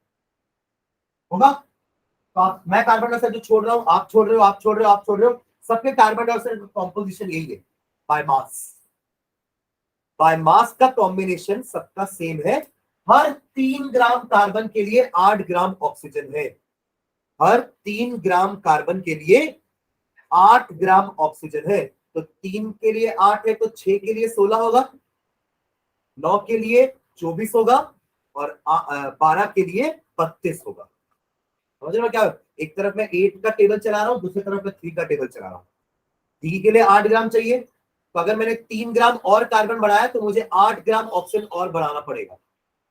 होगा। तो मैं कार्बन डाइऑक्साइड जो छोड़ रहा हूँ, आप छोड़ रहे हो, आप छोड़ रहे हो, आप छोड़ रहे हो, सबके कार्बन डाइऑक्साइड कॉम्पोजिशन यही है, बाय मास। बाय मास का कॉम्बिनेशन सबका सेम है। हर 3 ग्राम कार्बन के लिए 8 ग्राम ऑक्सीजन है। हर 3 ग्राम कार्बन के लिए 8 ग्राम ऑक्सीजन है। तो 3 के लिए 8 है तो 6 के लिए 16 होगा, 9 के लिए 24 होगा और 12 के लिए 32 होगा। समझ रहे हो क्या, एक तरफ मैं 8 का टेबल चला रहा हूँ, दूसरी तरफ मैं 3 का टेबल चला रहा हूँ। 3 के लिए 8 ग्राम चाहिए, तो अगर मैंने 3 ग्राम और कार्बन बढ़ाया तो मुझे 8 ग्राम ऑक्सीजन और बढ़ाना पड़ेगा।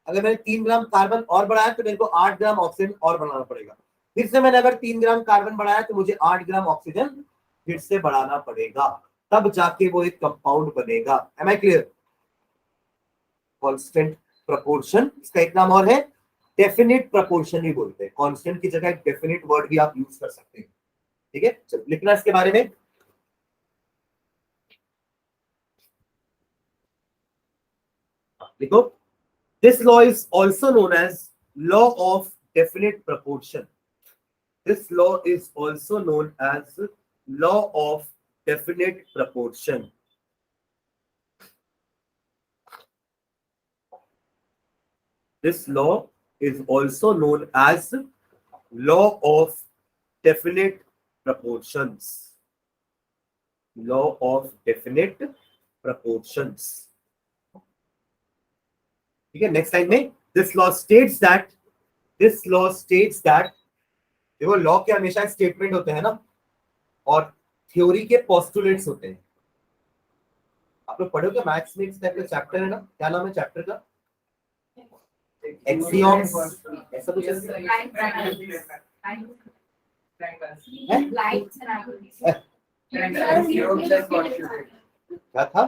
अगर मैंने 3 ग्राम कार्बन और बढ़ाया तो मेरे को 8 ग्राम ऑक्सीजन और बढ़ाना पड़ेगा। फिर से मैंने अगर 3 ग्राम कार्बन बढ़ाया तो मुझे 8 ग्राम ऑक्सीजन फिर से बढ़ाना पड़ेगा, तब जाके वो एक कंपाउंड बनेगा। Am I clear? Constant proportion, इसका एक नाम और है डेफिनिट प्रोपोर्शन ही बोलते हैं। कांस्टेंट की जगह डेफिनिट वर्ड भी आप यूज कर सकते हैं। ठीक है, चलो लिखना इसके बारे में। लिखो, this law is also known as law of definite proportion. This law is also known as law of definite proportion. This law is also known as law of definite proportions. Law of definite proportions. ठीक है, next line में this law states that, this law states that, देखो law के हमेशा statement होते हैं ना, और थ्योरी के पोस्टुलेट्स होते हैं। आप लोग पढ़ोगे मैथ्स में इस टाइप का चैप्टर है ना, क्या नाम है चैप्टर का, एक्सियोम्स ऐसा कुछ क्या था,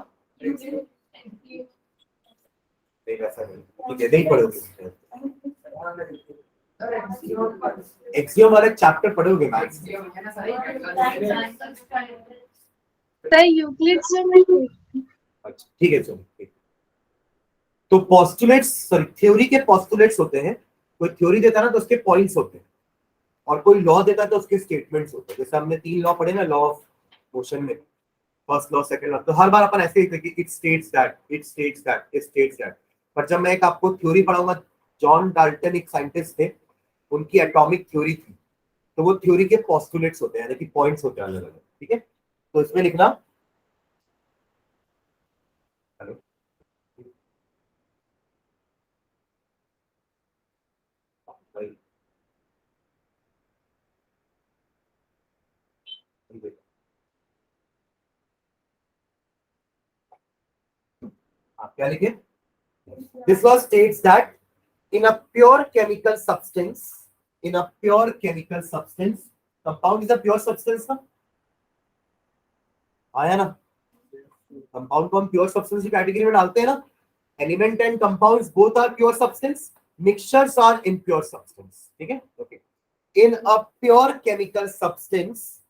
नहीं वैसा नहीं, ठीक है नहीं पढ़ोगे। एक्सियोम वाले चैप्टर पढ़ोगे मैथ्स में। सर यूक्लिड से नहीं। अच्छा ठीक है, चलो ठीक। तो पोस्टुलेट्स, सॉरी थ्योरी के पोस्टुलेट्स होते हैं। कोई थ्योरी देता है ना तो उसके पॉइंट्स होते हैं, और कोई लॉ देता है तो उसके स्टेटमेंट्स होते हैं। जैसे हमने 3 लॉ पढ़े ना लॉ ऑफ मोशन में, फर्स्ट लॉ सेकंड लॉ, तो हर बार अपन ऐसे ही कि it states that, it states that, it states that. पर जब मैं एक आपको थ्योरी पढ़ाऊंगा, जॉन डाल्टन एक साइंटिस्ट थे, उनकी एटॉमिक थ्योरी थी, तो वो थ्योरी के पोस्टुलेट्स होते हैं, यानी कि पॉइंट्स होते हैं अलग अलग। ठीक है, तो इसमें लिखना, हेलो भाई, क्या लिखे? This law states that in a pure chemical substance, compound is a pure substance ना? आया ना? कंपाउंड को हम प्योर सब्सटेंस की कैटेगरी में डालते हैं ना. Element and compounds both are pure substance, mixtures are impure substance. ठीक है, okay. In a pure chemical substance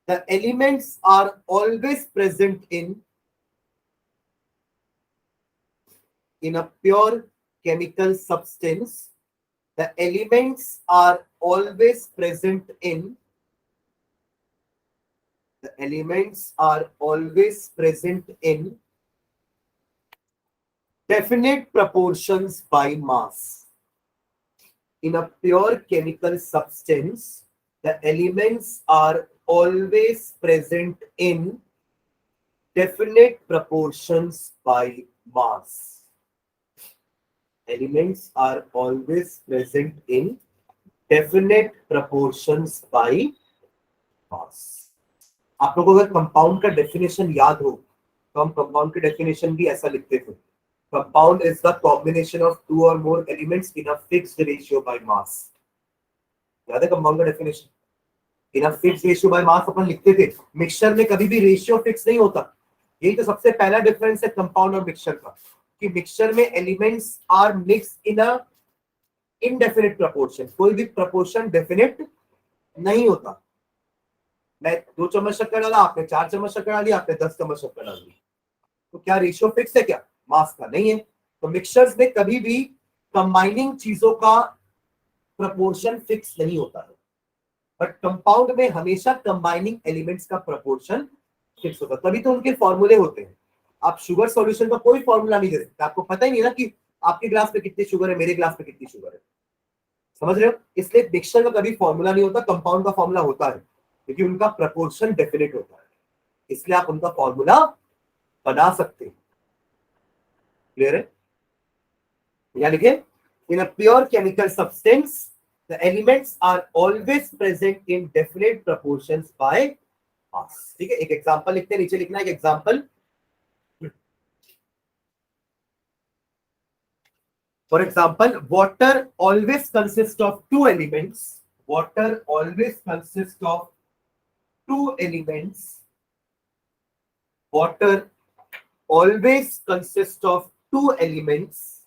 the elements are always present in a pure chemical substance the elements are always present in definite proportions by mass. In a pure chemical substance the elements are always present in definite proportions by mass. Elements are always present in definite proportions by mass. आप लोगों को अगर compound का definition याद हो तो हम compound की डेफिनेशन भी ऐसा लिखते थे. Compound is the combination of two or more elements in a fixed ratio by mass. याद है कंपाउंड का definition? In a fixed ratio by mass अपन लिखते थे. मिक्सचर में कभी भी रेशियो फिक्स नहीं होता. यही तो सबसे पहला डिफरेंस है कंपाउंड और मिक्सचर का, कि मिक्सचर में elements are mix in a indefinite proportion. कोई भी प्रोपोर्शन डेफिनिट नहीं होता. मैं 2 चम्मच शक्कर डाला, आपने 4 चम्मच शक्कर डाली, आपने 10 चम्मच शक्कर डाल दी, तो क्या रेशियो फिक्स है? क्या मास का? नहीं है. तो मिक्सचर्स में कभी भी कंबाइनिंग चीजों का प्रोपोर्शन फिक्स नहीं होता है, बट कंपाउंड में हमेशा कंबाइनिंग एलिमेंट्स का प्रोपोर्शन फिक्स होता है. तभी तो उनके फॉर्मूले होते हैं. आप शुगर सॉल्यूशन का कोई फॉर्मूला नहीं दे सकते. आपको पता ही नहीं ना कि आपके ग्लास में कितनी शुगर है, मेरे ग्लास में कितनी शुगर है. समझ रहे हो? इसलिए मिक्सचर का कभी फॉर्मूला नहीं होता. कंपाउंड का फॉर्मूला होता है क्योंकि उनका प्रपोर्शन डेफिनेट होता है, इसलिए आप उनका फॉर्मूला बना सकते हैं. क्लियर है? या लिखे, in a pure chemical substance the elements are always present in definite proportions by mass. ठीक है, एक एग्जांपल लिखते हैं, नीचे लिखना है एक example. For example, water always consists of two elements. Water always consists of two elements. Water always consists of two elements.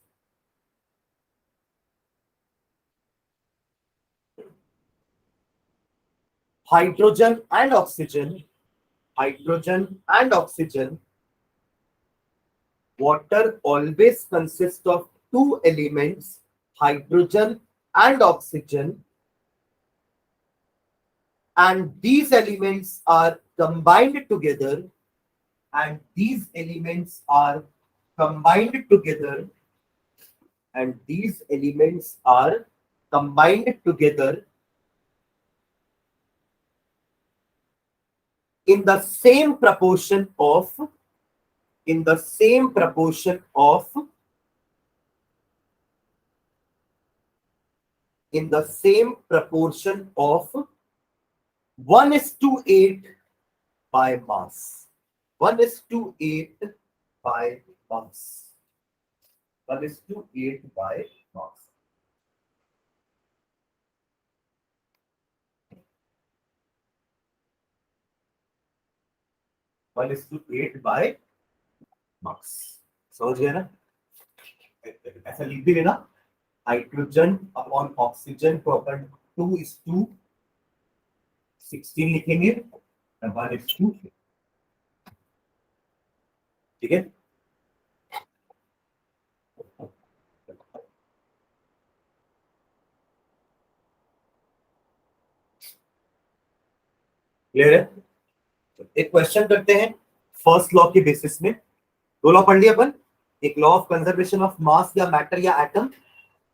Hydrogen and oxygen. Hydrogen and oxygen. Water always consists of two elements, hydrogen and oxygen, and these elements are combined together, and these elements are combined together, and these elements are combined together in the same proportion of in the same proportion of 1:8 by mass. 1:8 by mass. 1:8 by mass. One is to 8 by mass. समझ गए ना? ऐसा लिख भी लेना, hydrogen upon oxygen को अपन 2:16 लिखेंगे, 1:2. ठीक है? क्लियर है? एक क्वेश्चन करते हैं फर्स्ट लॉ के बेसिस में. 2 लॉ पढ़ लिया अपन. एक law of conservation of mass या मैटर या एटम,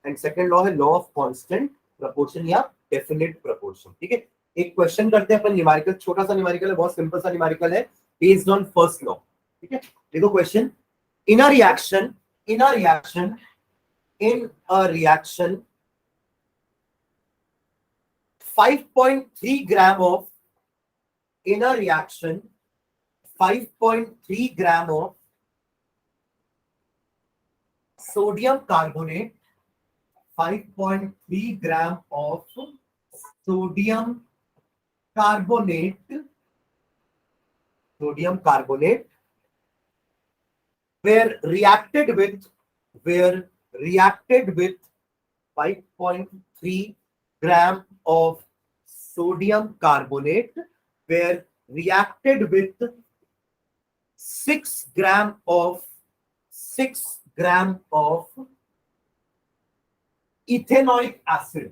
एंड सेकंड लॉ है लॉ ऑफ कांस्टेंट प्रोपोर्शन या डेफिनेट प्रोपोर्शन. ठीक है, एक क्वेश्चन करते हैं अपन. न्यूमेरिकल, छोटा सा न्यूमेरिकल है, बहुत सिंपल सा न्यूमेरिकल है, बेस्ड ऑन फर्स्ट लॉ. ठीक है, देखो question. In a reaction 5.3 gram of 5.3 gram of sodium carbonate 5.3 gram of sodium carbonate were reacted with 5.3 gram of sodium carbonate were reacted with 6 gram of ethanoic acid.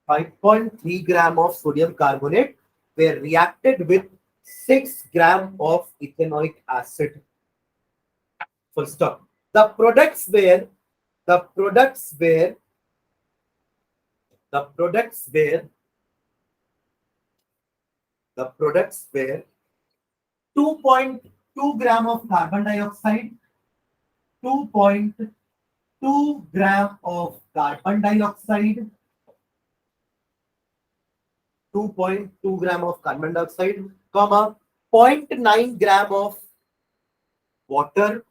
5.3 gram of sodium carbonate were reacted with 6 gram of ethanoic acid. Full stop. The products were 2.2 gram of carbon dioxide, 2.2 gram of carbon dioxide, 2.2 gram of carbon dioxide, comma 0.9 gram of water,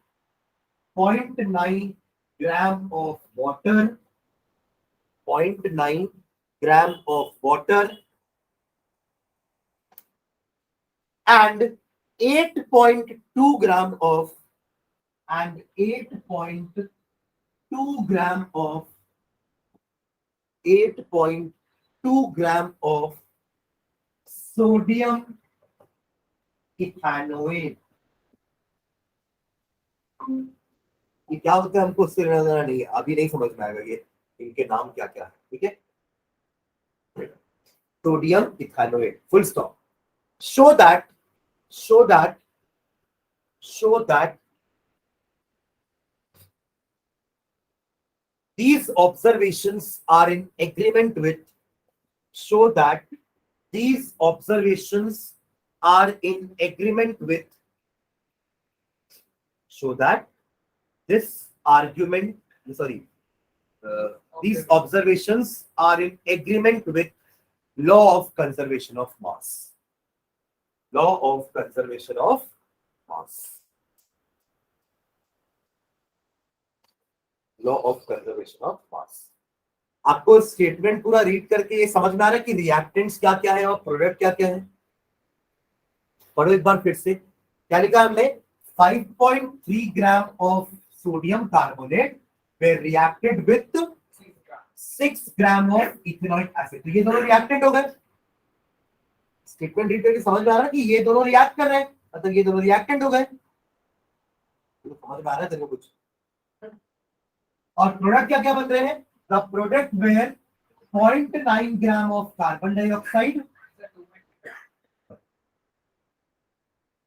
0.9 gram of water, 0.9 gram of water, and 8.2 gram of 8.2 gram of sodium ethanoate. ये क्या होता है हमको उससे लेना नहीं, अभी नहीं समझ में आएगा ये इनके नाम क्या क्या है, ठीक है। Sodium ethanoate, full stop. show that these observations are in agreement with these observations are in agreement with law of conservation of mass. Law of conservation of mass. Law of conservation of mass. आपको statement पूरा read करके ये समझ में आ रहा है कि reactants क्या क्या है और प्रोडक्ट क्या क्या है। पढ़ो एक बार फिर से, क्या लिखा हमने, 5.3 ग्राम of sodium carbonate were reacted with 6 gram of ethanoic acid. तो ये दोनों रिएक्टेंट हो गए। स्टेटमेंट रीड करके समझ में आ रहा है कि ये दोनों रिएक्ट कर रहे हैं, मतलब ये दोनों रिएक्टेंट हो गए। तो समझ में आ रहा है तेरे को कुछ। और प्रोडक्ट क्या क्या बन रहे हैं, the product were 0.9 gram of carbon dioxide,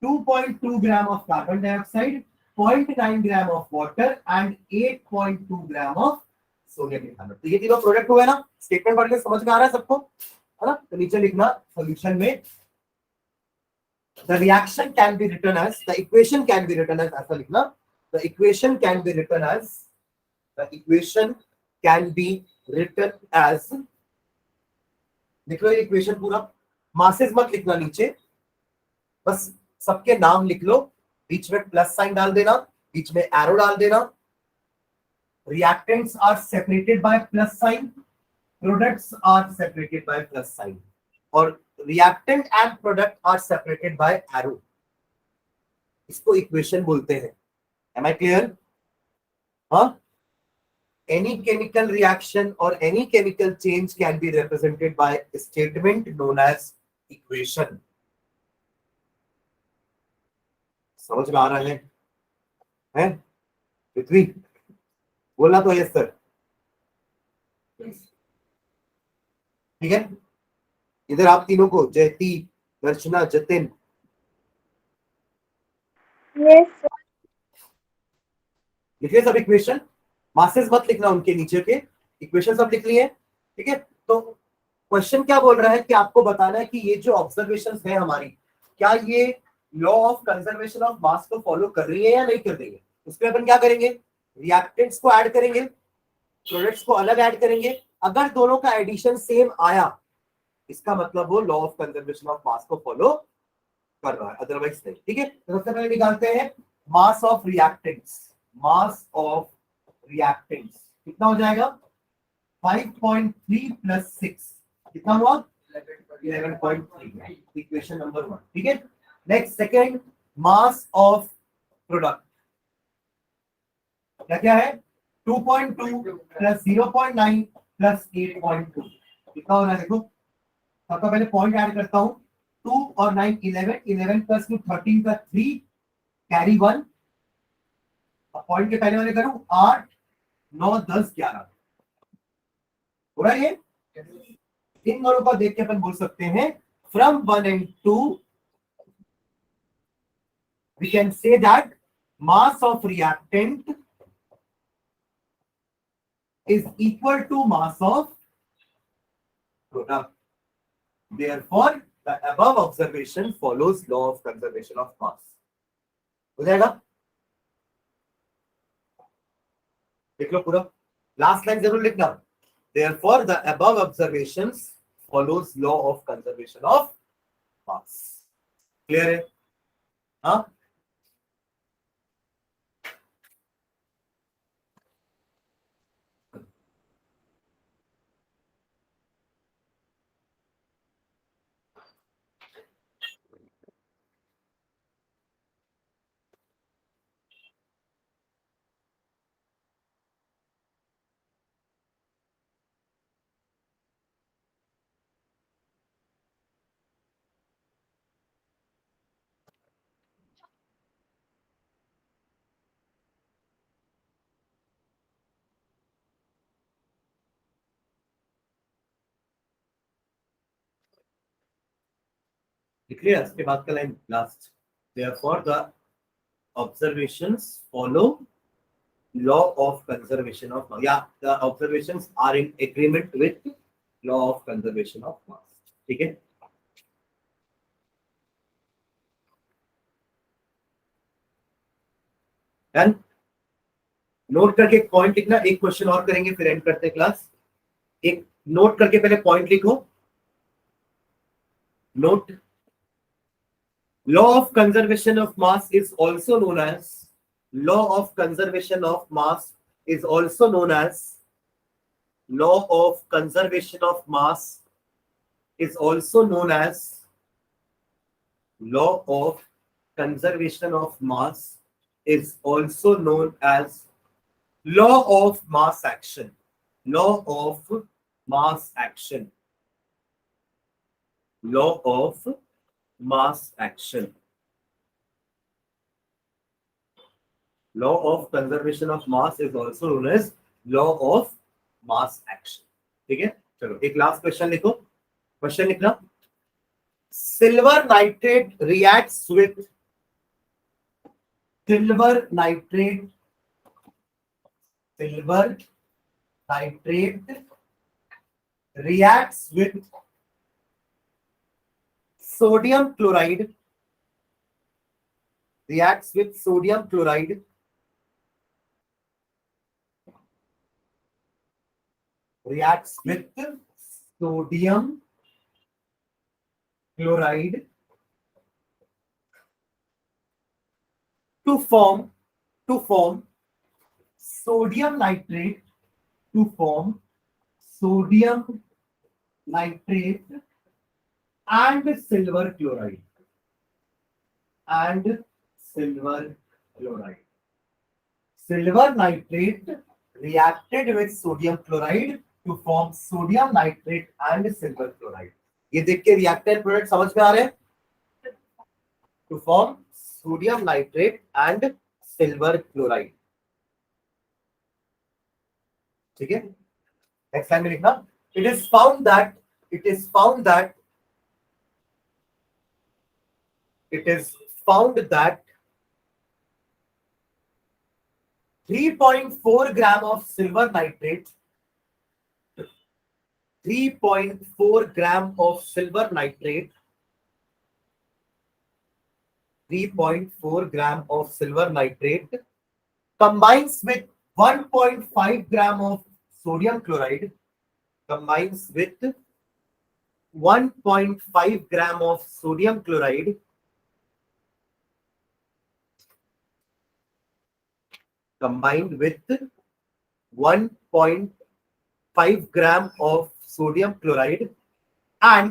2.2 gram of carbon dioxide, 0.9 gram of water and 8.2 gram of sodium ethanoate. तो ये तीनों प्रोडक्ट हुए ना। स्टेटमेंट पढ़ के समझ में आ रहा है सबको, है ना। तो नीचे लिखना सॉल्यूशन में, the reaction can be written as, the equation can be written as, ऐसा लिखना, the equation can be written as, लिख लो ये इक्वेशन पूरा, मासेस मत लिखना नीचे, बस सबके नाम लिख लो, बीच में प्लस साइन डाल देना, बीच में एरो डाल देना। Reactants are separated by plus sign, products are separated by plus sign, और reactant and product are separated by arrow. इसको इक्वेशन बोलते हैं। Am I clear? हाँ, any chemical reaction or any chemical change can be represented by a statement known as equation. समझ में आ रहा है? पृथ्वी बोला तो यस सर, ठीक है। इधर आप तीनों को, जयती, दर्शना, जतिन, Yes, sir. लिखिए सब इक्वेशन, मासेस मत लिखना, उनके नीचे के इक्वेशन सब लिख लिए, ठीक है। तो क्वेश्चन क्या बोल रहा है कि आपको बताना है कि ये जो ऑब्जर्वेशंस है हमारी, क्या ये law of conservation of mass को फॉलो कर रही है या नहीं कर रही है। उसमें अपन क्या करेंगे, रिएक्टेंट्स को ऐड करेंगे, प्रोडक्ट्स को अलग ऐड करेंगे। अगर दोनों का एडिशन सेम आया, इसका मतलब वो law of conservation of mass को फॉलो कर रहा है, अदरवाइज नहीं। ठीक है, तो सबसे पहले निकालते हैं mass of reactants. Mass of reactants कितना हो जाएगा? 5.3 प्लस 6 कितना हुआ? 11.3, इक्वेशन नंबर 1। ठीक है, next second, mass of product क्या क्या है? 2.2 प्लस 0.9 प्लस 8.2 कितना हो रहा है? देखो सबका पहले पॉइंट ऐड करता हूं, 2 और 9 11, 11 प्लस 2 13 का 3 कैरी 1, पॉइंट के पहले वाले करूं 8 9 10 11 हो रहा है ये। इन दोनों को देख के अपन बोल सकते हैं from 1 and 2 we can say that mass of reactant is equal to mass of product. Therefore, the above observation follows law of conservation of mass. हो जाएगा? देख लो पूरा, लास्ट लाइन जरूर लिखना। Therefore, the above observations follows law of conservation of mass. Clear है? हाँ, लिख लिया? इसके बाद का line last, therefore the observations follow law of conservation of mass. Yeah, the observations are in agreement with law of conservation of mass. ठीक है, done. Note करके एक पॉइंट लिखना, एक क्वेश्चन और करेंगे फिर एंड करते हैं क्लास। एक नोट करके पहले पॉइंट लिखो। Note, law of conservation of mass is also known as law of conservation of mass is also known as law of conservation of mass is also known as law of conservation of mass is also known as law of mass action. Law of mass action. Law of mass action. Law of conservation of mass is also known as law of mass action. ठीक है, चलो एक last question लिखो। Question लिखना, silver nitrate reacts with silver nitrate reacts with sodium chloride, reacts with sodium chloride to form sodium nitrate, and silver chloride. Silver nitrate reacted with sodium chloride to form sodium nitrate and silver chloride. ये देख के reactant product समझ में आ रहे हैं? To form sodium nitrate and silver chloride. ठीक है, next line में लिखना, it is found that 3.4 gram of silver nitrate, 3.4 gram of silver nitrate, 3.4 gram of silver nitrate combines with 1.5 gram of sodium chloride, combines with 1.5 gram of sodium chloride combined with 1.5 gram of sodium chloride and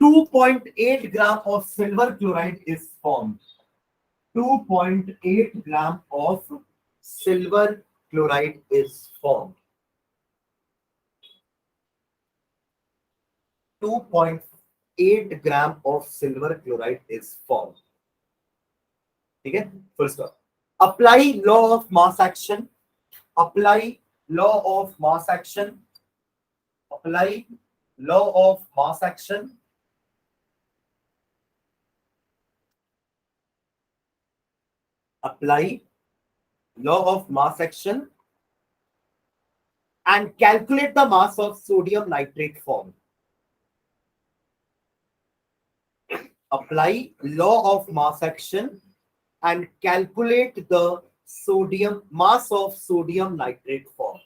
2.8 gram of silver chloride is formed. 2.8 gram of silver chloride is formed. 2.8 gram of silver chloride is formed. ठीक है, full stop. Apply law of mass action. Apply law of mass action. Apply law of mass action. Apply law of mass action and calculate the mass of sodium nitrate formed. Apply law of mass action and calculate the mass of sodium nitrate formed.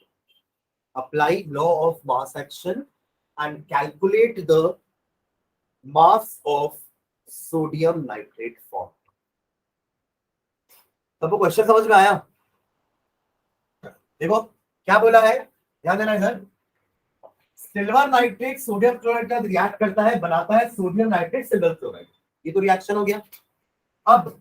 Apply law of mass action and calculate the mass of sodium nitrate formed. सबको question समझ में आया? देखो क्या बोला है, ध्यान देना इधर. सिल्वर नाइट्रेट सोडियम क्लोराइड का रिएक्ट करता है, बनाता है सोडियम नाइट्रेट सिल्वर क्लोराइड. ये तो रिएक्शन हो गया. अब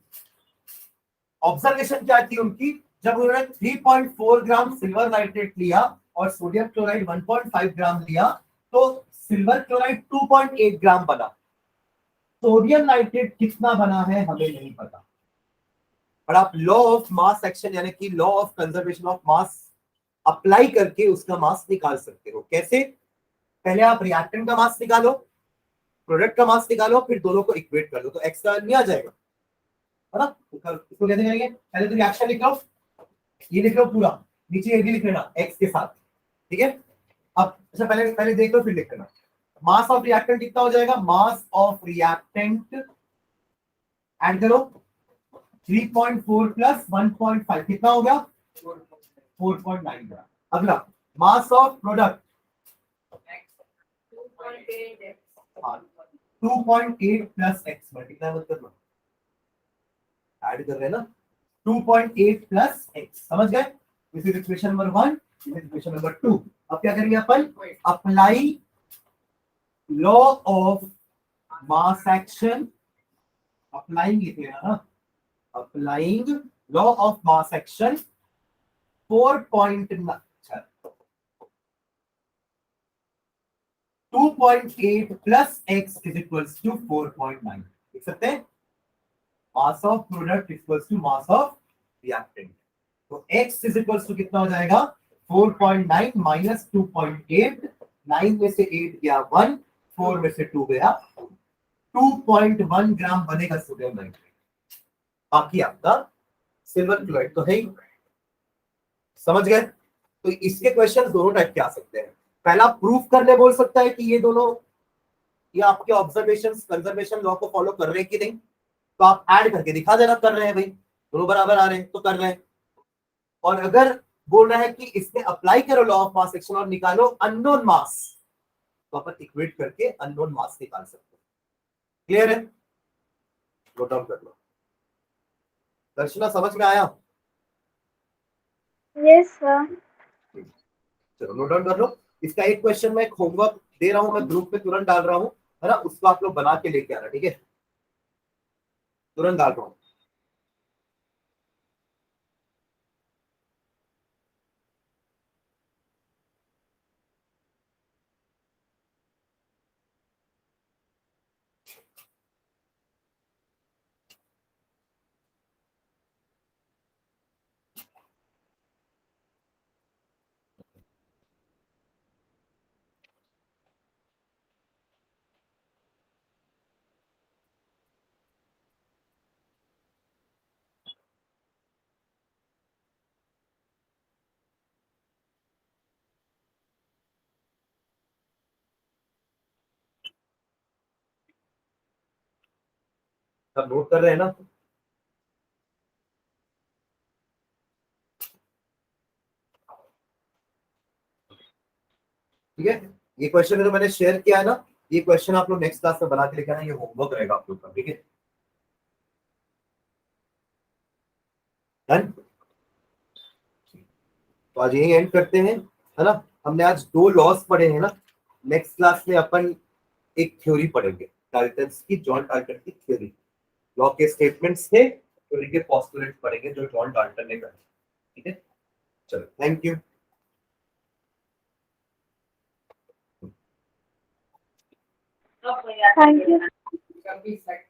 ऑब्जर्वेशन क्या थी उनकी, जब उन्होंने 3.4 ग्राम सिल्वर नाइट्रेट लिया और सोडियम क्लोराइड 1.5 ग्राम लिया, तो सिल्वर क्लोराइड 2.8 ग्राम बना. सोडियम नाइट्रेट कितना बना है हमें नहीं पता, पर आप लॉ ऑफ मास एक्शन यानी कि law of conservation of mass apply करके उसका मास निकाल सकते हो. कैसे? पहले आप रिएक्टेंट का मास निकालो, प्रोडक्ट का मास निकालो, फिर दोनों को इक्वेट कर लो तो एक्स का नहीं आ जाएगा, है ना. इसको कैसे करेंगे? पहले तो रिएक्शन लिख लो, ये लिख लो पूरा, नीचे ये भी लिख लेना एक्स के साथ. ठीक है. अब अच्छा पहले देख लो फिर लिख लेना. मास ऑफ रिएक्टेंट कितना हो जाएगा? मास ऑफ रिएक्टेंट ऐड करो 3.4 प्लस 1.5 कितना हो गया? 4.9 ग्राम. अगला मास of product 2.8 plus x multiply मत करना, ऐड कर रहे हैं ना. 2.8 प्लस एक्स, समझ गए? This is equation number 1, this is equation number 2. अब क्या करेंगे अपन? Apply law of mass action. Applying लिख लेना ना, applying law of mass action 4.9 2.8 plus x is equals to 4.9. लिख सकते हैं mass of product equals to mass of reactant. तो x इज इक्वल्स टू कितना हो जाएगा? 4.9 माइनस 2.8. 9 में से 8 गया 1, 4 में से 2 गया 2.1 ग्राम बनेगा सोडियम नाइट्रेट. बाकी आपका सिल्वर क्लोराइड तो है ही. समझ गए? तो इसके क्वेश्चन दोनों टाइप के आ सकते हैं. पहला प्रूफ करने बोल सकता है कि ये दोनों ये आपके ऑब्जर्वेशंस कंजर्वेशन लॉ को फॉलो कर रहे हैं कि नहीं, तो आप ऐड करके दिखा देना कर रहे हैं भाई, दोनों बराबर आ रहे हैं तो कर रहे हैं. और अगर बोल रहा है कि इसमें अप्लाई करो लॉ ऑफ मास एक्शन और निकालो अननोन मास, तो अपन इक्वेट करके अननोन मास निकाल सकते हैं. क्लियर है? नोट डाउन कर लो. दर्शना समझ में आया? Yes, sir. चलो नोट डाउन कर लो. इसका एक क्वेश्चन मैं होमवर्क दे रहा हूं, मैं ग्रुप पे तुरंत डाल रहा हूं, है ना. उसको आप लोग बना के लेके आना. ठीक है, तुरंत डाल रहा हूं. सब नोट कर रहे हैं ना? ठीक है. ये क्वेश्चन जो मैंने शेयर किया है ना, ये क्वेश्चन आप लोग नेक्स्ट क्लास में बना के लेके आना. ये होमवर्क रहेगा आप लोग का. ठीक है. डन। तो आज यही एंड करते हैं, है ना। हमने आज 2 लॉस पढ़े हैं ना। नेक्स्ट क्लास में अपन एक थ्योरी पढ़ेंगे, डाल्टन्स की, जॉन डाल्टन की थ्योरी। लॉ के स्टेटमेंट्स थे, थ्योरी के पोस्टुलेट पढ़ेंगे जो जॉन डाल्टन ने करे। ठीक है, चलो, थैंक यू। Thank you.